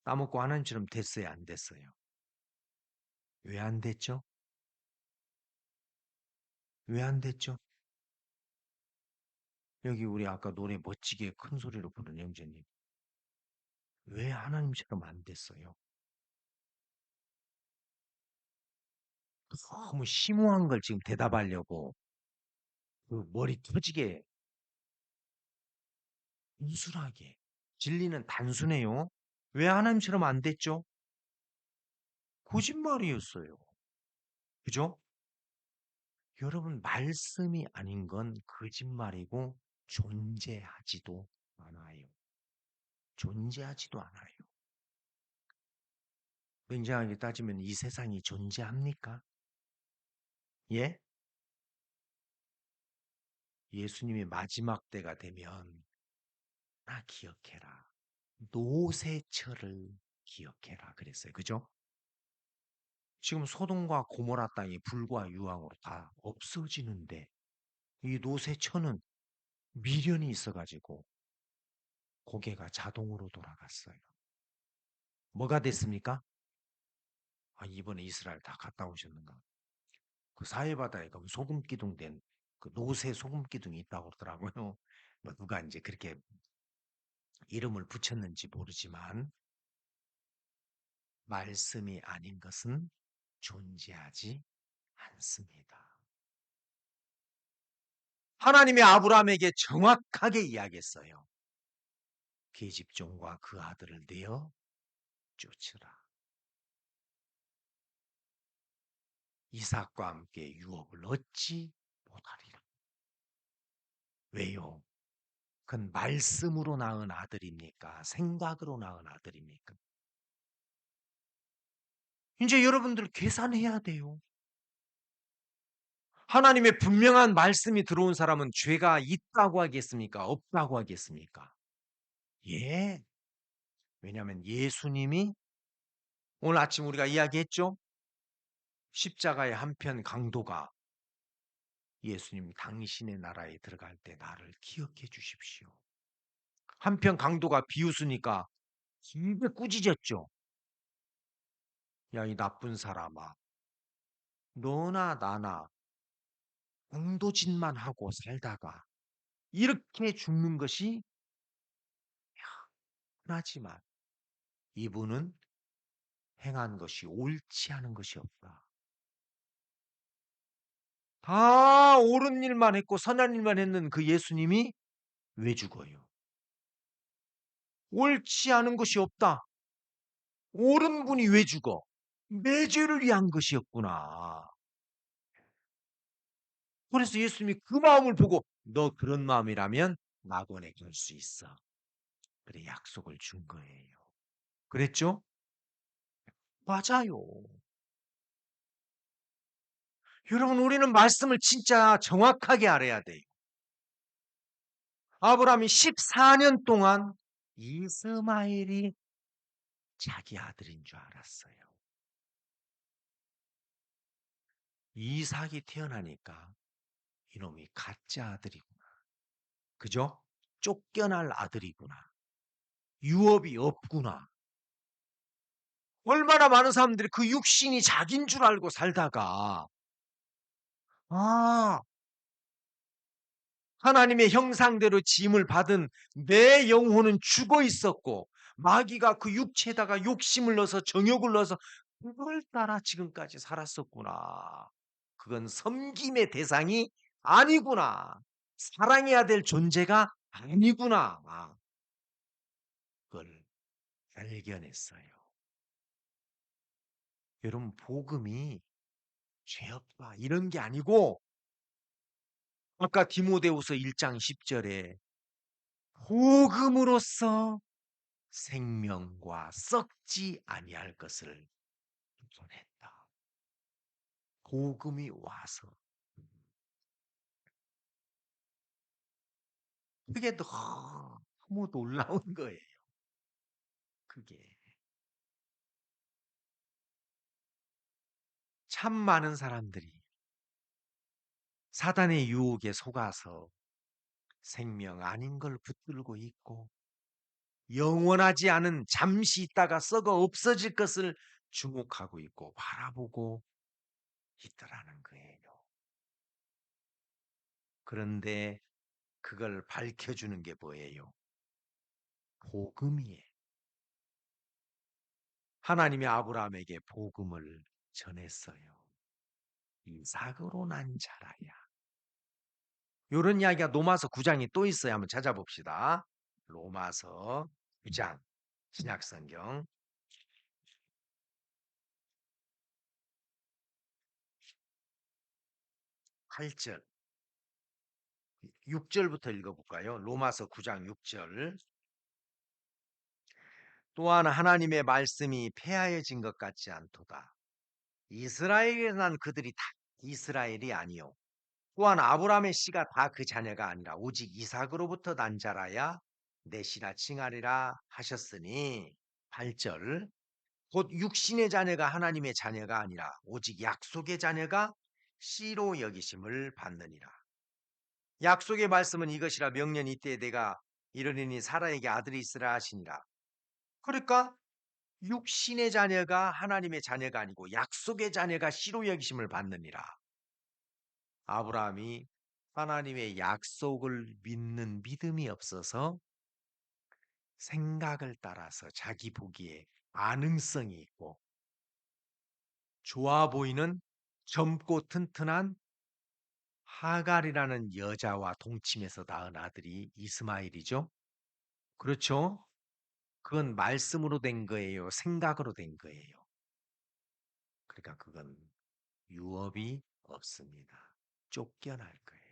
따먹고 하나님처럼 됐어요, 안 됐어요? 왜 안 됐죠? 왜 안 됐죠? 여기 우리 아까 노래 멋지게 큰 소리로 부른 영재님. 왜 하나님처럼 안 됐어요? 너무 심오한 걸 지금 대답하려고 그 머리 터지게 단순하게. 진리는 단순해요. 왜 하나님처럼 안 됐죠? 거짓말이었어요. 그죠? 여러분, 말씀이 아닌 건 거짓말이고 존재하지도 않아요. 존재하지도 않아요. 굉장하게 따지면 이 세상이 존재합니까? 예? 예수님이 마지막 때가 되면 나 기억해라. 노새처를 기억해라. 그랬어요. 그죠? 지금 소돔과 고모라 땅이 불과 유황으로 다 없어지는데 이 노새처는 미련이 있어가지고 고개가 자동으로 돌아갔어요. 뭐가 됐습니까? 아, 이번에 이스라엘 다 갔다 오셨는가? 그 사해바다에 가면 소금 기둥 된 그 노새 소금 기둥이 있다고 그러더라고요. 뭐 누가 이제 그렇게 이름을 붙였는지 모르지만 말씀이 아닌 것은 존재하지 않습니다. 하나님이 아브라함에게 정확하게 이야기했어요. 계집종과 그 아들을 내어 쫓으라. 이삭과 함께 유업을 얻지 못하리라. 왜요? 그건 말씀으로 낳은 아들입니까? 생각으로 낳은 아들입니까? 인제 여러분들 계산해야 돼요. 하나님의 분명한 말씀이 들어온 사람은 죄가 있다고 하겠습니까? 없다고 하겠습니까? 예. 왜냐하면 예수님이 오늘 아침 우리가 이야기했죠? 십자가의 한편 강도가 예수님 당신의 나라에 들어갈 때 나를 기억해 주십시오. 한편 강도가 비웃으니까 길게 꾸짖었죠. 야, 이 나쁜 사람아. 너나 나나 강도짓만 하고 살다가 이렇게 죽는 것이 흔하지만 이분은 행한 것이 옳지 않은 것이 없다. 다 옳은 일만 했고 선한 일만 했는 그 예수님이 왜 죽어요? 옳지 않은 것이 없다. 옳은 분이 왜 죽어? 내 죄를 위한 것이었구나. 그래서 예수님이 그 마음을 보고 너 그런 마음이라면 낙원에 갈 수 있어. 그래 약속을 준 거예요. 그랬죠? 맞아요. 여러분 우리는 말씀을 진짜 정확하게 알아야 돼요. 아브라함이 14년 동안 이스마엘이 자기 아들인 줄 알았어요. 이삭이 태어나니까 이놈이 가짜 아들이구나. 그죠? 쫓겨날 아들이구나. 유업이 없구나. 얼마나 많은 사람들이 그 육신이 자기인 줄 알고 살다가 아, 하나님의 형상대로 짐을 받은 내 영혼은 죽어 있었고 마귀가 그 육체에다가 욕심을 넣어서 정욕을 넣어서 그걸 따라 지금까지 살았었구나. 그건 섬김의 대상이 아니구나. 사랑해야 될 존재가 아니구나. 그걸 발견했어요. 여러분 복음이 죄 없다 이런 게 아니고 아까 디모데후서 1장 10절에 복음으로써 생명과 썩지 아니할 것을 보냈다. 복음이 와서 그게 너무 놀라운 거예요. 그게 참 많은 사람들이 사단의 유혹에 속아서 생명 아닌 걸 붙들고 있고 영원하지 않은 잠시 있다가 썩어 없어질 것을 주목하고 있고 바라보고 있더라는 거예요. 그런데 그걸 밝혀주는 게 뭐예요? 복음이에요. 하나님이 아브라함에게 복음을 전했어요. 이삭으로 난 자라야. 요런 이야기가 로마서 9장에 또 있어요. 한번 찾아봅시다. 로마서 9장 신약성경 8절 6절부터 읽어볼까요? 로마서 9장 6절 또한 하나님의 말씀이 폐하여진 것 같지 않도다. 이스라엘에 난 그들이 다 이스라엘이 아니요 또한 아브라함의 씨가 다 그 자녀가 아니라 오직 이삭으로부터 난 자라야 내 씨라 칭하리라 하셨으니 8절 곧 육신의 자녀가 하나님의 자녀가 아니라 오직 약속의 자녀가 씨로 여기심을 받느니라. 약속의 말씀은 이것이라 명년 이때에 내가 이르리니 사라에게 아들이 있으라 하시니라. 그러니까 육신의 자녀가 하나님의 자녀가 아니고 약속의 자녀가 씨로 여기심을 받느니라. 아브라함이 하나님의 약속을 믿는 믿음이 없어서 생각을 따라서 자기 보기에 가능성이 있고 좋아 보이는 젊고 튼튼한 하갈이라는 여자와 동침해서 낳은 아들이 이스마엘이죠. 그렇죠? 그건 말씀으로 된 거예요. 생각으로 된 거예요. 그러니까 그건 유업이 없습니다. 쫓겨날 거예요.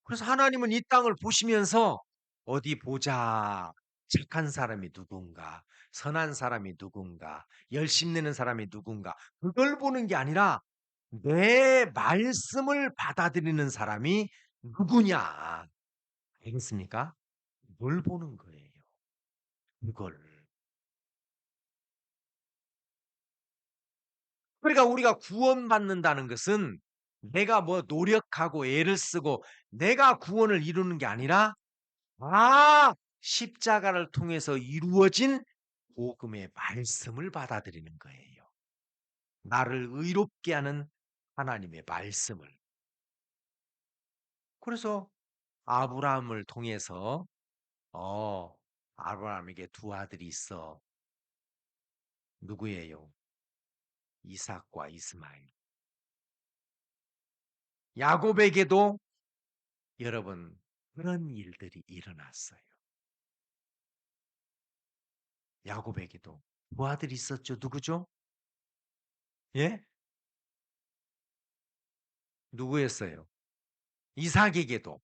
그래서 하나님은 이 땅을 보시면서 어디 보자. 착한 사람이 누군가, 선한 사람이 누군가, 열심 내는 사람이 누군가, 그걸 보는 게 아니라 내 말씀을 받아들이는 사람이 누구냐. 알겠습니까? 그걸 보는 거예요. 그걸. 그러니까 우리가 구원받는다는 것은 내가 뭐 노력하고 애를 쓰고 내가 구원을 이루는 게 아니라 십자가를 통해서 이루어진 복음의 말씀을 받아들이는 거예요. 나를 의롭게 하는 하나님의 말씀을. 그래서 아브라함을 통해서 아브라함에게 두 아들이 있어. 누구예요? 이삭과 이스마엘. 야곱에게도 여러분 그런 일들이 일어났어요. 야곱에게도 두 아들이 있었죠. 누구죠? 예? 누구였어요? 이삭에게도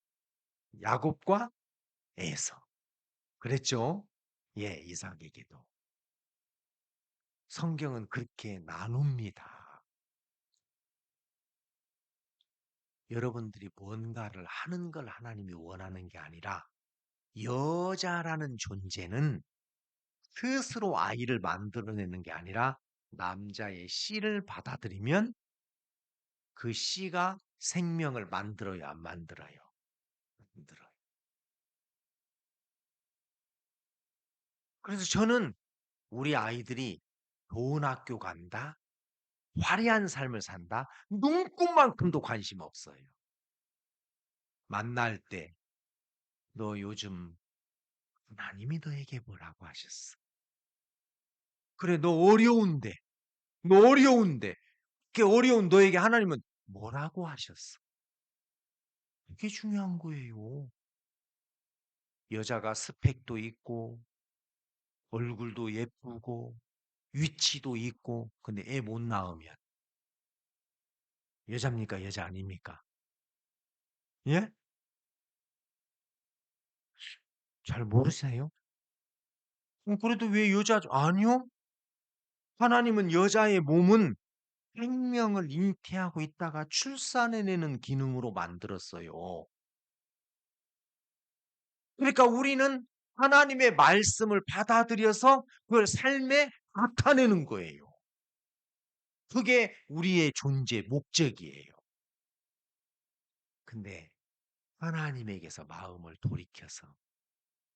야곱과 에서. 그랬죠? 예, 이삭에게도. 성경은 그렇게 나눕니다. 여러분들이 뭔가를 하는 걸 하나님이 원하는 게 아니라 여자라는 존재는 스스로 아이를 만들어내는 게 아니라 남자의 씨를 받아들이면 그 씨가 생명을 만들어요, 안 만들어요? 만들어요. 그래서 저는 우리 아이들이 좋은 학교 간다, 화려한 삶을 산다, 눈꽃만큼도 관심 없어요. 만날 때, 너 요즘 하나님이 너에게 뭐라고 하셨어? 그래, 너 어려운데, 그 어려운 너에게 하나님은 뭐라고 하셨어? 그게 중요한 거예요. 여자가 스펙도 있고, 얼굴도 예쁘고, 위치도 있고, 근데 애 못 낳으면 여자입니까? 여자 아닙니까? 예? 잘 모르세요? 그래도 왜 여자죠? 아니요. 하나님은 여자의 몸은 생명을 잉태하고 있다가 출산해내는 기능으로 만들었어요. 그러니까 우리는 하나님의 말씀을 받아들여서 그걸 삶에 나타내는 거예요. 그게 우리의 존재 목적이에요. 근데 하나님에게서 마음을 돌이켜서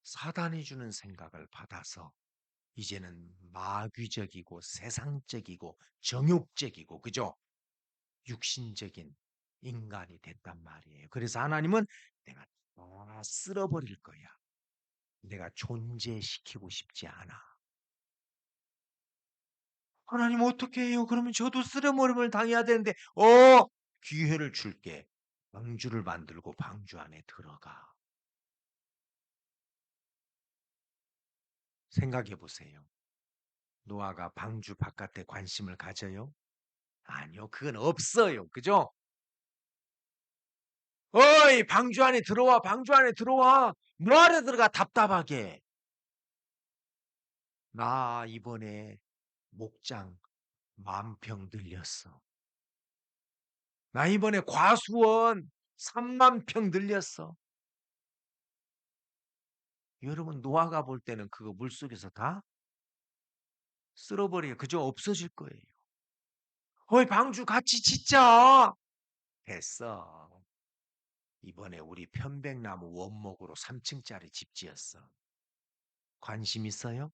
사단이 주는 생각을 받아서 이제는 마귀적이고 세상적이고 정욕적이고 그죠? 육신적인 인간이 됐단 말이에요. 그래서 하나님은 내가 다 쓸어버릴 거야. 내가 존재시키고 싶지 않아. 하나님 어떻게 해요? 그러면 저도 쓸어버림을 당해야 되는데 기회를 줄게. 방주를 만들고 방주 안에 들어가. 생각해 보세요. 노아가 방주 바깥에 관심을 가져요? 아니요. 그건 없어요. 그죠? 어이, 방주 안에 들어와, 방주 안에 들어와. 뭐하러 들어가, 답답하게. 나 이번에 목장 10,000평 늘렸어. 나 이번에 과수원 30,000평 늘렸어. 여러분, 노아가 볼 때는 그거 물속에서 다 쓸어버리게, 그저 없어질 거예요. 어이, 방주 같이 짓자. 됐어. 이번에 우리 편백나무 원목으로 3층짜리 집 지었어. 관심 있어요?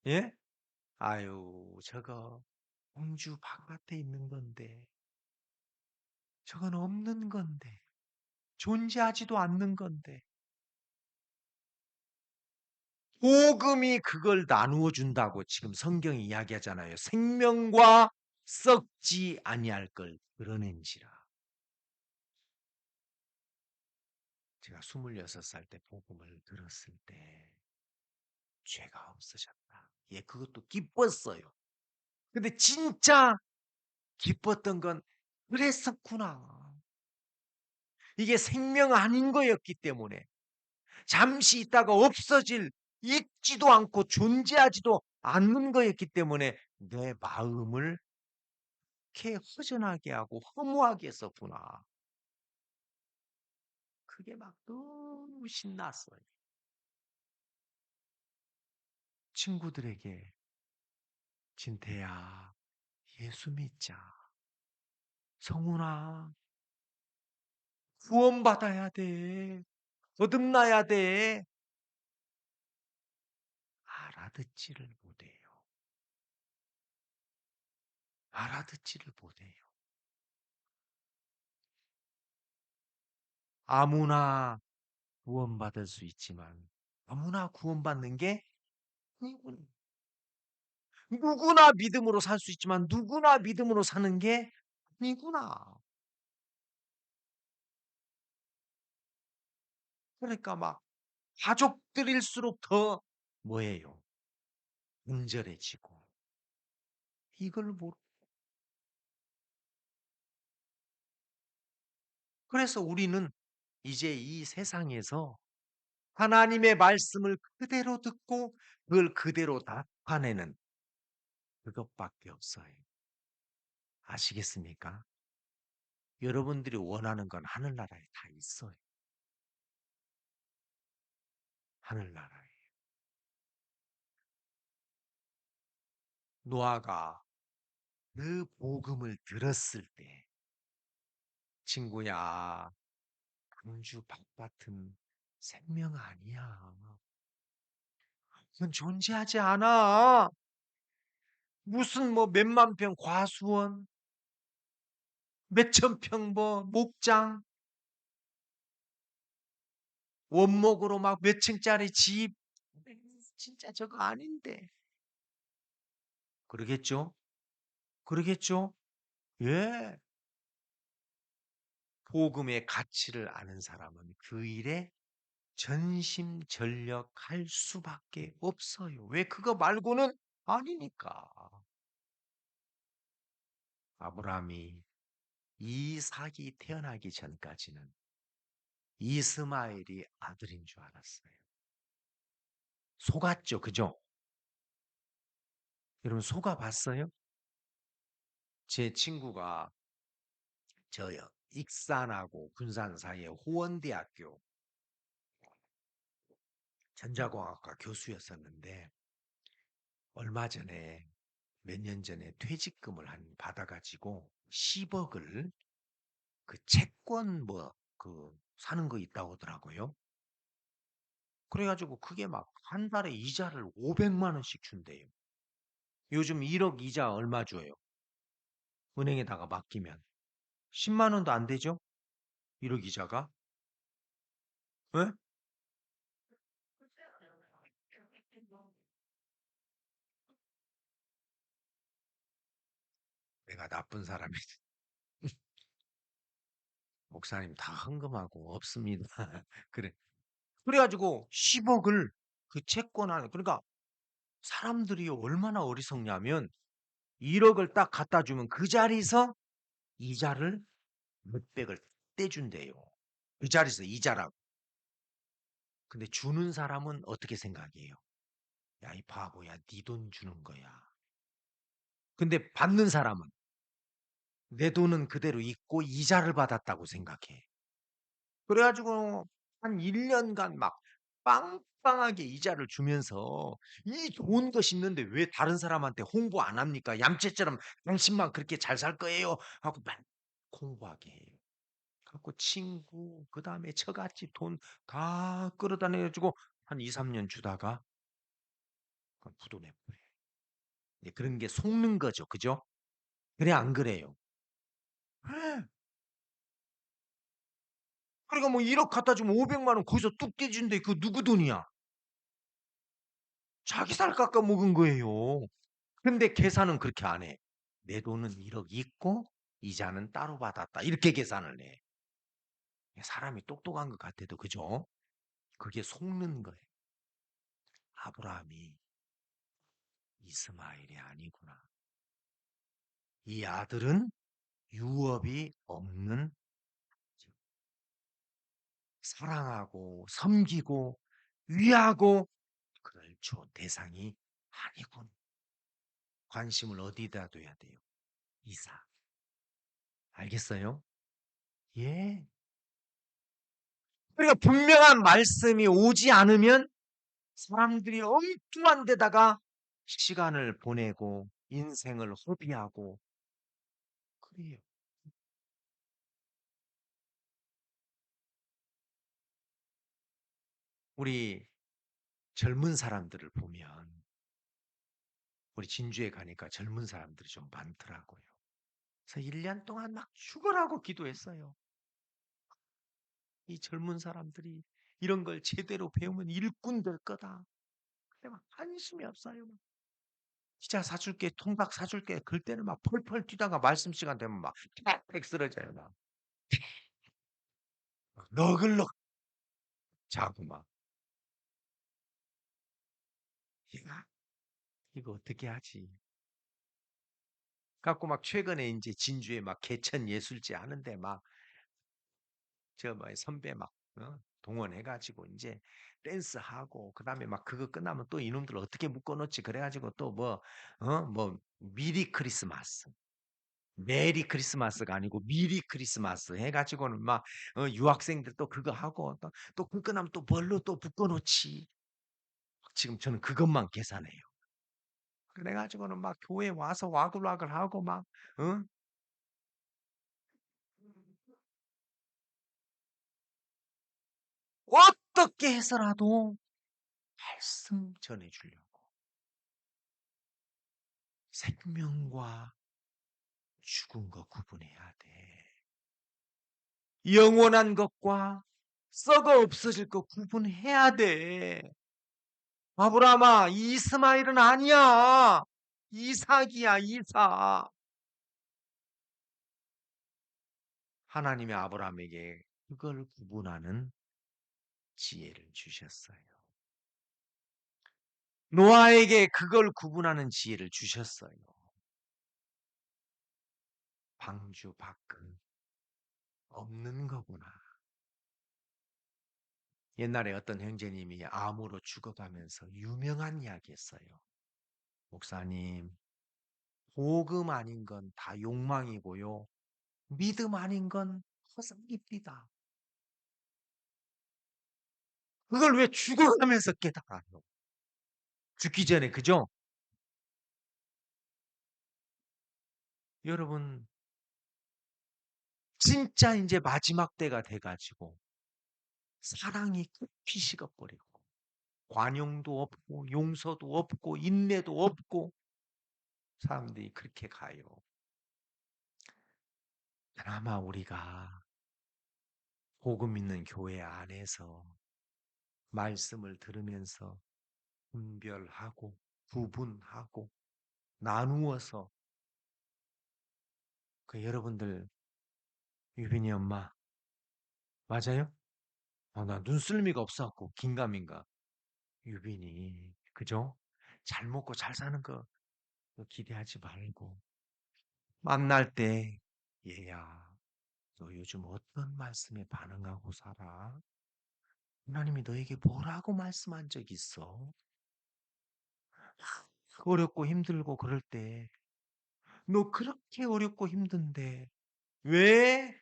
예? 아유, 저거 공주 바깥에 있는 건데, 저건 없는 건데, 존재하지도 않는 건데, 복음이 그걸 나누어 준다고 지금 성경이 이야기하잖아요. 생명과 썩지 아니할 걸 드러낸지라. 제가 26살 때 복음을 들었을 때 죄가 없어졌다. 예, 그것도 기뻤어요. 근데 진짜 기뻤던 건 그랬었구나. 이게 생명 아닌 거였기 때문에 잠시 있다가 없어질 있지도 않고 존재하지도 않는 거였기 때문에 내 마음을 이렇게 허전하게 하고 허무하게 했었구나. 그게 막 너무 신났어요. 친구들에게 "진태야, 예수 믿자. 성훈아, 구원받아야 돼. 거듭나야 돼." 알아듣지를 못해요. 알아듣지를 못해요. 아무나 구원받을 수 있지만 아무나 구원받는 게 아니구나. 누구나 믿음으로 살 수 있지만 누구나 믿음으로 사는 게 아니구나. 그러니까 막 가족들일수록 더 뭐예요? 문절해지고 이걸 모르 그래서 우리는 이제 이 세상에서 하나님의 말씀을 그대로 듣고 그걸 그대로 나타내는 그것밖에 없어요. 아시겠습니까? 여러분들이 원하는 건 하늘나라에 다 있어요. 하늘나라에. 노아가 그 복음을 들었을 때 친구야, 방주 바깥은 생명 아니야. 그건 존재하지 않아. 무슨 뭐 몇만 평 과수원, 몇천 평 뭐 목장, 원목으로 막 몇 층짜리 집. 진짜 저거 아닌데. 그러겠죠? 그러겠죠? 예. 복음의 가치를 아는 사람은 그 일에 전심전력할 수밖에 없어요. 왜 그거 말고는 아니니까. 아브라함이 이삭이 태어나기 전까지는 이스마엘이 아들인 줄 알았어요. 속았죠, 그죠? 여러분 속아봤어요? 제 친구가 저요 익산하고 군산 사이에 호원대학교 전자공학과 교수였었는데 얼마 전에 몇 년 전에 퇴직금을 한 받아가지고 10억을 그 채권 뭐 그 사는 거 있다고 하더라고요. 그래가지고 그게 막 한 달에 이자를 500만 원씩 준대요. 요즘 1억 이자 얼마 줘요? 은행에다가 맡기면 10만 원도 안 되죠? 1억 이자가? 예? 내가 나쁜 사람이 목사님 다 헌금하고 없습니다. 그래. 그래가지고 10억을 그 채권 안에 그러니까 사람들이 얼마나 어리석냐면 1억을 딱 갖다 주면 그 자리에서 이자를 몇백을 떼준대요. 그 자리에서 이자라고. 근데 주는 사람은 어떻게 생각해요? 야, 이 바보야, 네 돈 주는 거야. 근데 받는 사람은 내 돈은 그대로 있고 이자를 받았다고 생각해. 그래가지고 한 1년간 막 빵빵하게 이자를 주면서 이 좋은 것이 있는데 왜 다른 사람한테 홍보 안 합니까? 얌체처럼 당신만 그렇게 잘 살 거예요. 하고 막 홍보하게 해요. 갖고 친구, 그 다음에 처갓집 돈 다 끌어다녀가지고 한 2, 3년 주다가 그건 부도내버려요. 예, 그런 게 속는 거죠. 그죠? 그래, 안 그래요? 예. 그러니까 뭐 1억 갖다 주면 500만 원 거기서 뚝 떼준대. 그 누구 돈이야? 자기 살 깎아 먹은 거예요. 근데 계산은 그렇게 안 해. 내 돈은 1억 있고 이자는 따로 받았다. 이렇게 계산을 해. 사람이 똑똑한 것 같아도 그죠? 그게 속는 거예요. 아브라함이 이스마엘이 아니구나. 이 아들은 유업이 없는 사랑하고 섬기고 위하고 기초 대상이 아니군. 관심을 어디다 둬야 돼요? 이사. 알겠어요? 예. 그러니까 분명한 말씀이 오지 않으면 사람들이 엉뚱한 데다가 시간을 보내고 인생을 허비하고 그래요. 우리 젊은 사람들을 보면 우리 진주에 가니까 젊은 사람들이 좀 많더라고요. 그래서 1년 동안 막 죽어라고 기도했어요. 이 젊은 사람들이 이런 걸 제대로 배우면 일꾼 될 거다. 근데 막 관심이 없어요. 막. 기자 사줄게, 통닭 사줄게. 그때는 막 펄펄 뛰다가 말씀 시간 되면 막 팍팍 쓰러져요. 막. 너글너 자고 막. 야, 이거 어떻게 하지? 갖고 막 최근에 이제 진주에 막 개천 예술제 하는데 막 저 뭐 선배 막 동원해가지고 이제 댄스하고 그다음에 막 그거 끝나면 또 이놈들 어떻게 묶어놓지 그래가지고 또 뭐 미리 크리스마스 메리 크리스마스가 아니고 미리 크리스마스 해가지고는 막 유학생들 또 그거 하고 또 그거 끝나면 또 뭘로 또 묶어놓지 지금 저는 그것만 계산해요. 그래가지고는 막 교회 와서 와글와글 하고 막 어? 어떻게 해서라도 말씀 전해주려고 생명과 죽은 거 구분해야 돼. 영원한 것과 썩어 없어질 거 구분해야 돼. 아브라함아, 이스마엘은 아니야. 이삭이야, 이삭. 하나님이 아브라함에게 그걸 구분하는 지혜를 주셨어요. 노아에게 그걸 구분하는 지혜를 주셨어요. 방주 밖은 없는 거구나. 옛날에 어떤 형제님이 암으로 죽어가면서 유명한 이야기 했어요. 목사님, 복음 아닌 건 다 욕망이고요. 믿음 아닌 건 허상입니다. 그걸 왜 죽어가면서 깨달아요? 죽기 전에, 그죠? 여러분, 진짜 이제 마지막 때가 돼가지고 사랑이 급히 식어버리고 관용도 없고 용서도 없고 인내도 없고 사람들이 그렇게 가요. 그나마 우리가 복음 있는 교회 안에서 말씀을 들으면서 분별하고 구분하고 나누어서 그 여러분들 유빈이 엄마 맞아요? 나 눈썰미가 없어갖고 긴가민가 유빈이 그죠? 잘 먹고 잘 사는 거 기대하지 말고 만날 때 얘야 너 요즘 어떤 말씀에 반응하고 살아? 하나님이 너에게 뭐라고 말씀한 적 있어? 어렵고 힘들고 그럴 때 너 그렇게 어렵고 힘든데 왜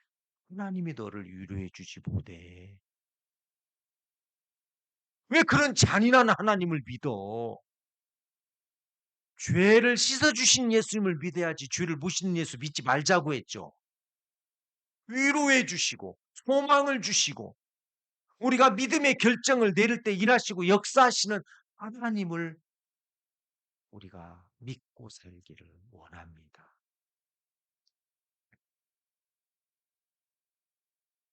하나님이 너를 위로해 주지 못해? 왜 그런 잔인한 하나님을 믿어? 죄를 씻어주신 예수님을 믿어야지 죄를 모시는 예수 믿지 말자고 했죠. 위로해 주시고 소망을 주시고 우리가 믿음의 결정을 내릴 때 일하시고 역사하시는 하나님을 우리가 믿고 살기를 원합니다.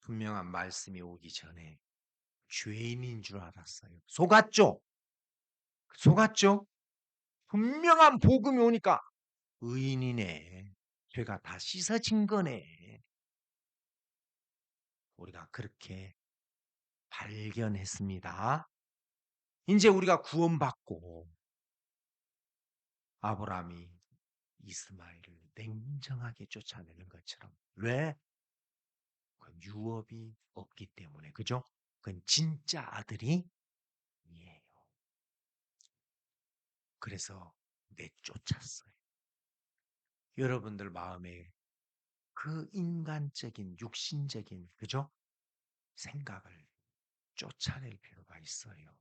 분명한 말씀이 오기 전에 죄인인 줄 알았어요. 속았죠? 속았죠? 분명한 복음이 오니까 의인이네. 죄가 다 씻어진 거네. 우리가 그렇게 발견했습니다. 이제 우리가 구원받고 아브라함이 이스마엘을 냉정하게 쫓아내는 것처럼 왜? 그 유업이 없기 때문에 그죠? 그건 진짜 아들이 아니에요. 그래서 내쫓았어요. 여러분들 마음에 그 인간적인 육신적인 그죠? 생각을 쫓아낼 필요가 있어요.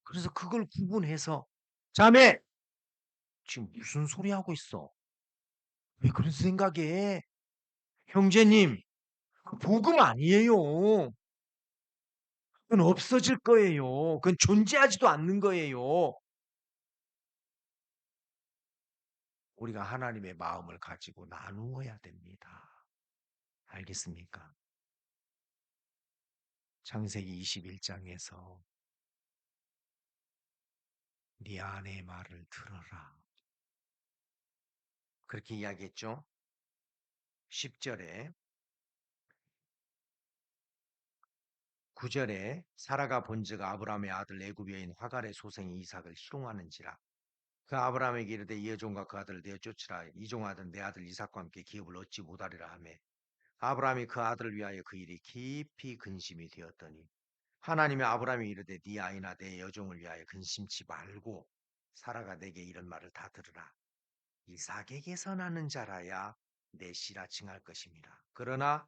그래서 그걸 구분해서 자매 지금 무슨 소리 하고 있어? 왜 그런 생각해? 형제님, 그 복음 아니에요. 그건 없어질 거예요. 그건 존재하지도 않는 거예요. 우리가 하나님의 마음을 가지고 나누어야 됩니다. 알겠습니까? 창세기 21장에서 네 아내의 말을 들어라. 그렇게 이야기했죠. 10절에 9절에 사라가 본즉 아브라함의 아들 애굽 여인 화갈의 소생 이삭을 희롱하는지라. 그 아브라함에게 이르되 이 여종과 그 아들을 내어 쫓으라. 이 종아들은 내 아들 이삭과 함께 기업을 얻지 못하리라 하매 아브라함이 그 아들을 위하여 그 일이 깊이 근심이 되었더니 하나님의 아브라함이 이르되 네 아이나 내 여종을 위하여 근심치 말고 사라가 내게 이런 말을 다 들으라. 이삭에게서 나는 자라야 내 씨라 칭할 것입니다. 그러나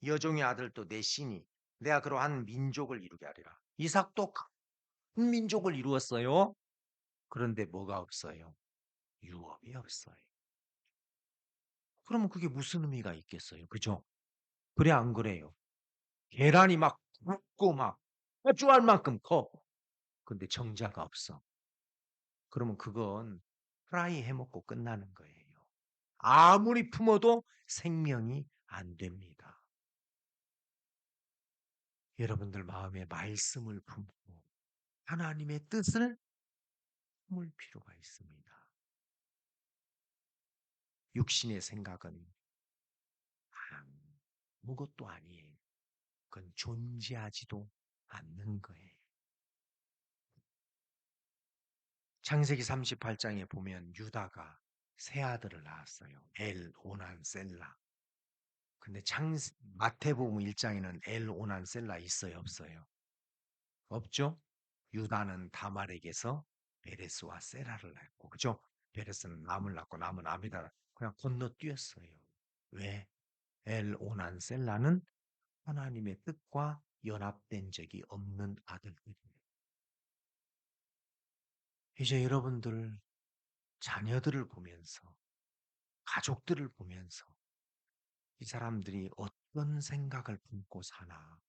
여종의 아들도 내 씨니 내가 그로 한 민족을 이루게 하리라. 이삭도 큰 민족을 이루었어요. 그런데 뭐가 없어요? 유업이 없어요. 그러면 그게 무슨 의미가 있겠어요? 그죠? 그래 안 그래요? 계란이 막 굵고 막 흡주할 만큼 커. 근데 정자가 없어. 그러면 그건 프라이 해먹고 끝나는 거예요. 아무리 품어도 생명이 안 됩니다. 여러분들 마음에 말씀을 품고 하나님의 뜻을 품을 필요가 있습니다. 육신의 생각은 아무것도 아니에요. 그건 존재하지도 않는 거예요. 창세기 38장에 보면 유다가 세 아들을 낳았어요. 엘, 오난, 셀라. 근데 마태복음 1장에는 엘, 오난, 셀라 있어요, 없어요? 없죠? 유다는 다말에게서 베레스와 세라를 낳고, 그죠? 베레스는 남을 낳고 남은 아미다를 그냥 건너뛰었어요. 왜? 엘, 오난, 셀라는 하나님의 뜻과 연합된 적이 없는 아들들이에요. 이제 여러분들 자녀들을 보면서 가족들을 보면서 이 사람들이 어떤 생각을 품고 사나,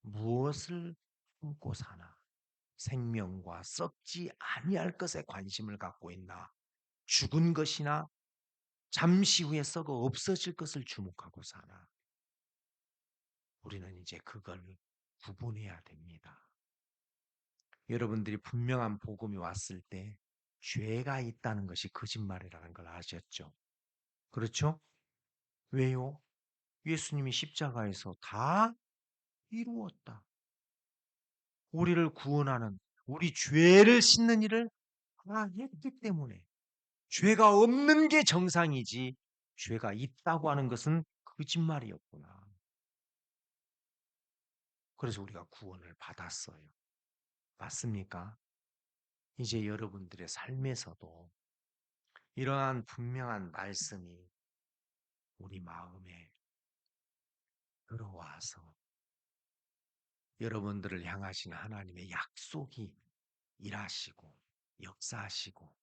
무엇을 품고 사나, 생명과 썩지 아니할 것에 관심을 갖고 있나, 죽은 것이나 잠시 후에 썩어 없어질 것을 주목하고 사나, 우리는 이제 그걸 구분해야 됩니다. 여러분들이 분명한 복음이 왔을 때 죄가 있다는 것이 거짓말이라는 걸 아셨죠? 그렇죠? 왜요? 예수님이 십자가에서 다 이루었다. 우리를 구원하는 우리 죄를 씻는 일을 다 했기 때문에 죄가 없는 게 정상이지 죄가 있다고 하는 것은 거짓말이었구나. 그래서 우리가 구원을 받았어요. 맞습니까? 이제 여러분들의 삶에서도 이러한 분명한 말씀이 우리 마음에 들어와서 여러분들을 향하신 하나님의 약속이 일하시고 역사하시고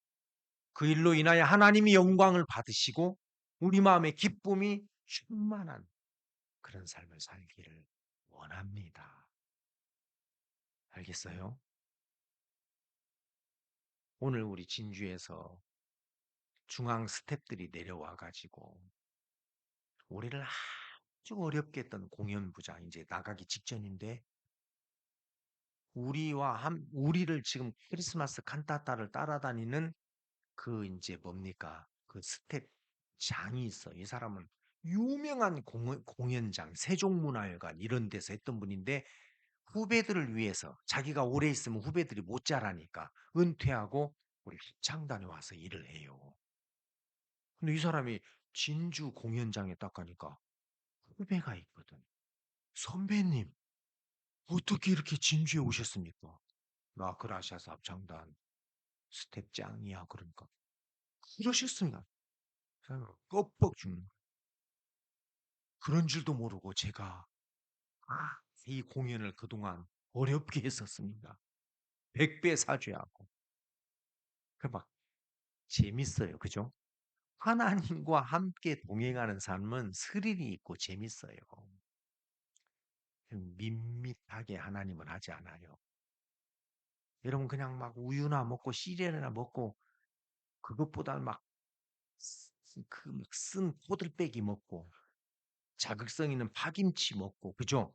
그 일로 인하여 하나님이 영광을 받으시고 우리 마음의 기쁨이 충만한 그런 삶을 살기를 원합니다. 알겠어요? 오늘 우리 진주에서 중앙 스태프들이 내려와 가지고 우리를 아주 어렵게 했던 공연부장 이제 나가기 직전인데 우리를 지금 크리스마스 칸타타를 따라다니는 그 이제 뭡니까? 그 스텝장이 있어. 이 사람은 유명한 공연장, 세종문화회관 이런 데서 했던 분인데 후배들을 위해서 자기가 오래 있으면 후배들이 못 자라니까 은퇴하고 우리 합창단에 와서 일을 해요. 근데 이 사람이 진주 공연장에 딱 가니까 후배가 있거든. 선배님, 어떻게 이렇게 진주에 오셨습니까? 나 그라시아스 합창단 스텝 짱이야." 그러니까 그러셨습니다. 그래서 껌뻑 죽는 거예요. 그런 줄도 모르고 제가 이 공연을 그동안 어렵게 했었습니다. 100배 사죄하고. 그 막 재밌어요. 그죠? 하나님과 함께 동행하는 삶은 스릴이 있고 재밌어요. 밋밋하게 하나님은 하지 않아요. 여러분 그냥 막 우유나 먹고 시리얼이나 먹고 그것보다 막 그 막 쓴 코들빼기 먹고 자극성 있는 파김치 먹고 그죠?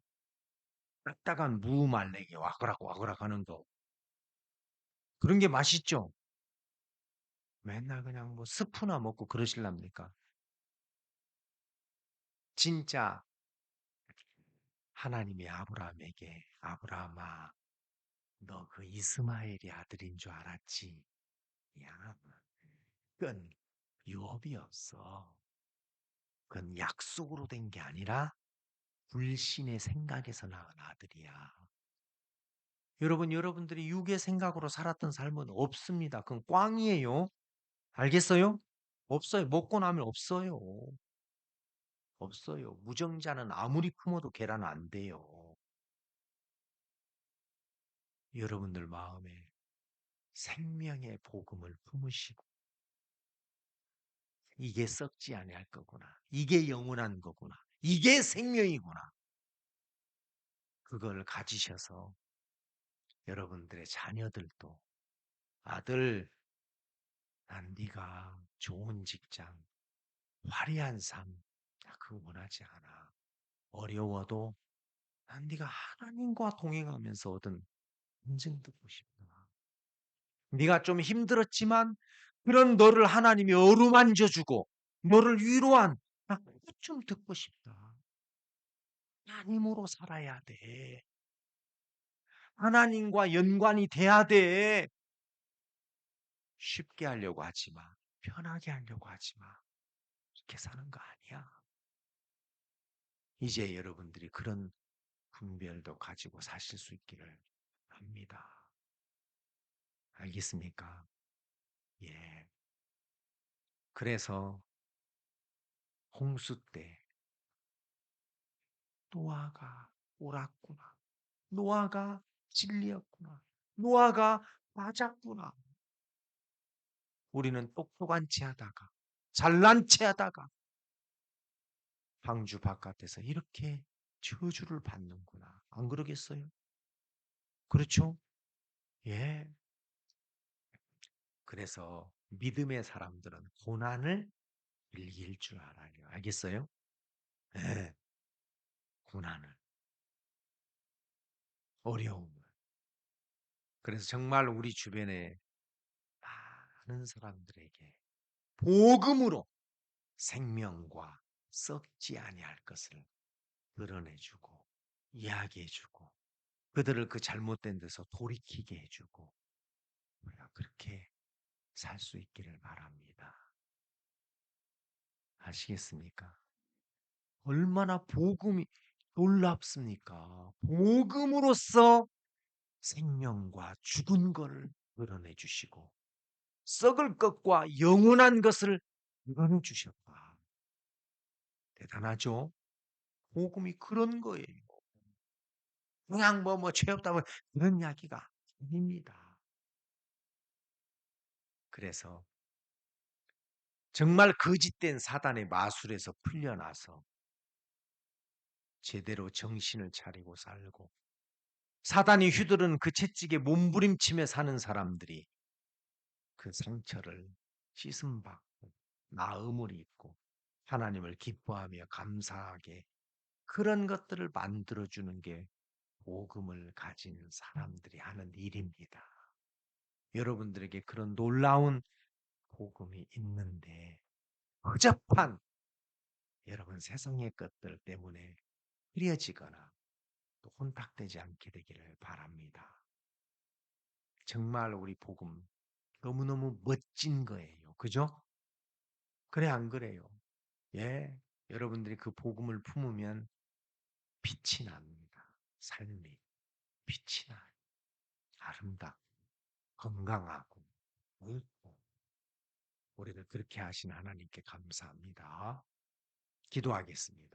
딱딱한 무말랭이 와그락 와그락 하는 거 그런 게 맛있죠? 맨날 그냥 뭐 스프나 먹고 그러실랍니까? 진짜 하나님이 아브라함에게 아브라함아 너 그 이스마엘이 아들인 줄 알았지? 야, 그건 유업이 없어. 그건 약속으로 된 게 아니라 불신의 생각에서 낳은 아들이야. 여러분, 여러분들이 육의 생각으로 살았던 삶은 없습니다. 그건 꽝이에요. 알겠어요? 없어요. 먹고 나면 없어요. 없어요. 무정자는 아무리 품어도 계란 안 돼요. 여러분들 마음에 생명의 복음을 품으시고 이게 썩지 아니할 거구나. 이게 영원한 거구나. 이게 생명이구나. 그걸 가지셔서 여러분들의 자녀들도 아들, 난 네가 좋은 직장, 화려한 삶, 나 그거 원하지 않아. 어려워도 난 네가 하나님과 동행하면서 얻은 인증 듣고 싶다. 네가 좀 힘들었지만 그런 너를 하나님이 어루만져 주고 너를 위로한 나 그것 좀 듣고 싶다. 하나님으로 살아야 돼. 하나님과 연관이 돼야 돼. 쉽게 하려고 하지 마. 편하게 하려고 하지 마. 이렇게 사는 거 아니야. 이제 여러분들이 그런 분별도 가지고 사실 수 있기를 합니다. 알겠습니까? 예. 그래서 홍수 때 노아가 옳았구나. 노아가 진리였구나. 노아가 맞았구나. 우리는 똑똑한 체 하다가 잘난 체 하다가 방주 바깥에서 이렇게 저주를 받는구나. 안 그러겠어요? 그렇죠? 예. 그래서 믿음의 사람들은 고난을 이길 줄 알아요. 알겠어요? 예. 고난을, 어려움을. 그래서 정말 우리 주변에 많은 사람들에게 복음으로 생명과 썩지 아니할 것을 드러내주고 이야기해주고 그들을 그 잘못된 데서 돌이키게 해주고 우리가 그렇게 살 수 있기를 바랍니다. 아시겠습니까? 얼마나 복음이 놀랍습니까? 복음으로써 생명과 죽은 것을 드러내 주시고 썩을 것과 영원한 것을 드러내 주셨다. 대단하죠? 복음이 그런 거예요. 그냥 죄 없다고 그런 이야기가 아닙니다. 그래서 정말 거짓된 사단의 마술에서 풀려나서 제대로 정신을 차리고 살고 사단이 휘두른 그 채찍에 몸부림치며 사는 사람들이 그 상처를 씻음받고 나음을 입고 하나님을 기뻐하며 감사하게 그런 것들을 만들어주는 게 복음을 가진 사람들이 하는 일입니다. 여러분들에게 그런 놀라운 복음이 있는데 허접한 여러분 세상의 것들 때문에 흐려지거나 또 혼탁되지 않게 되기를 바랍니다. 정말 우리 복음 너무너무 멋진 거예요. 그죠? 그래 안 그래요? 예. 여러분들이 그 복음을 품으면 빛이 납니다. 삶이 빛이 나요. 아름답고 건강하고 아이고, 우리를 그렇게 하신 하나님께 감사합니다. 기도하겠습니다.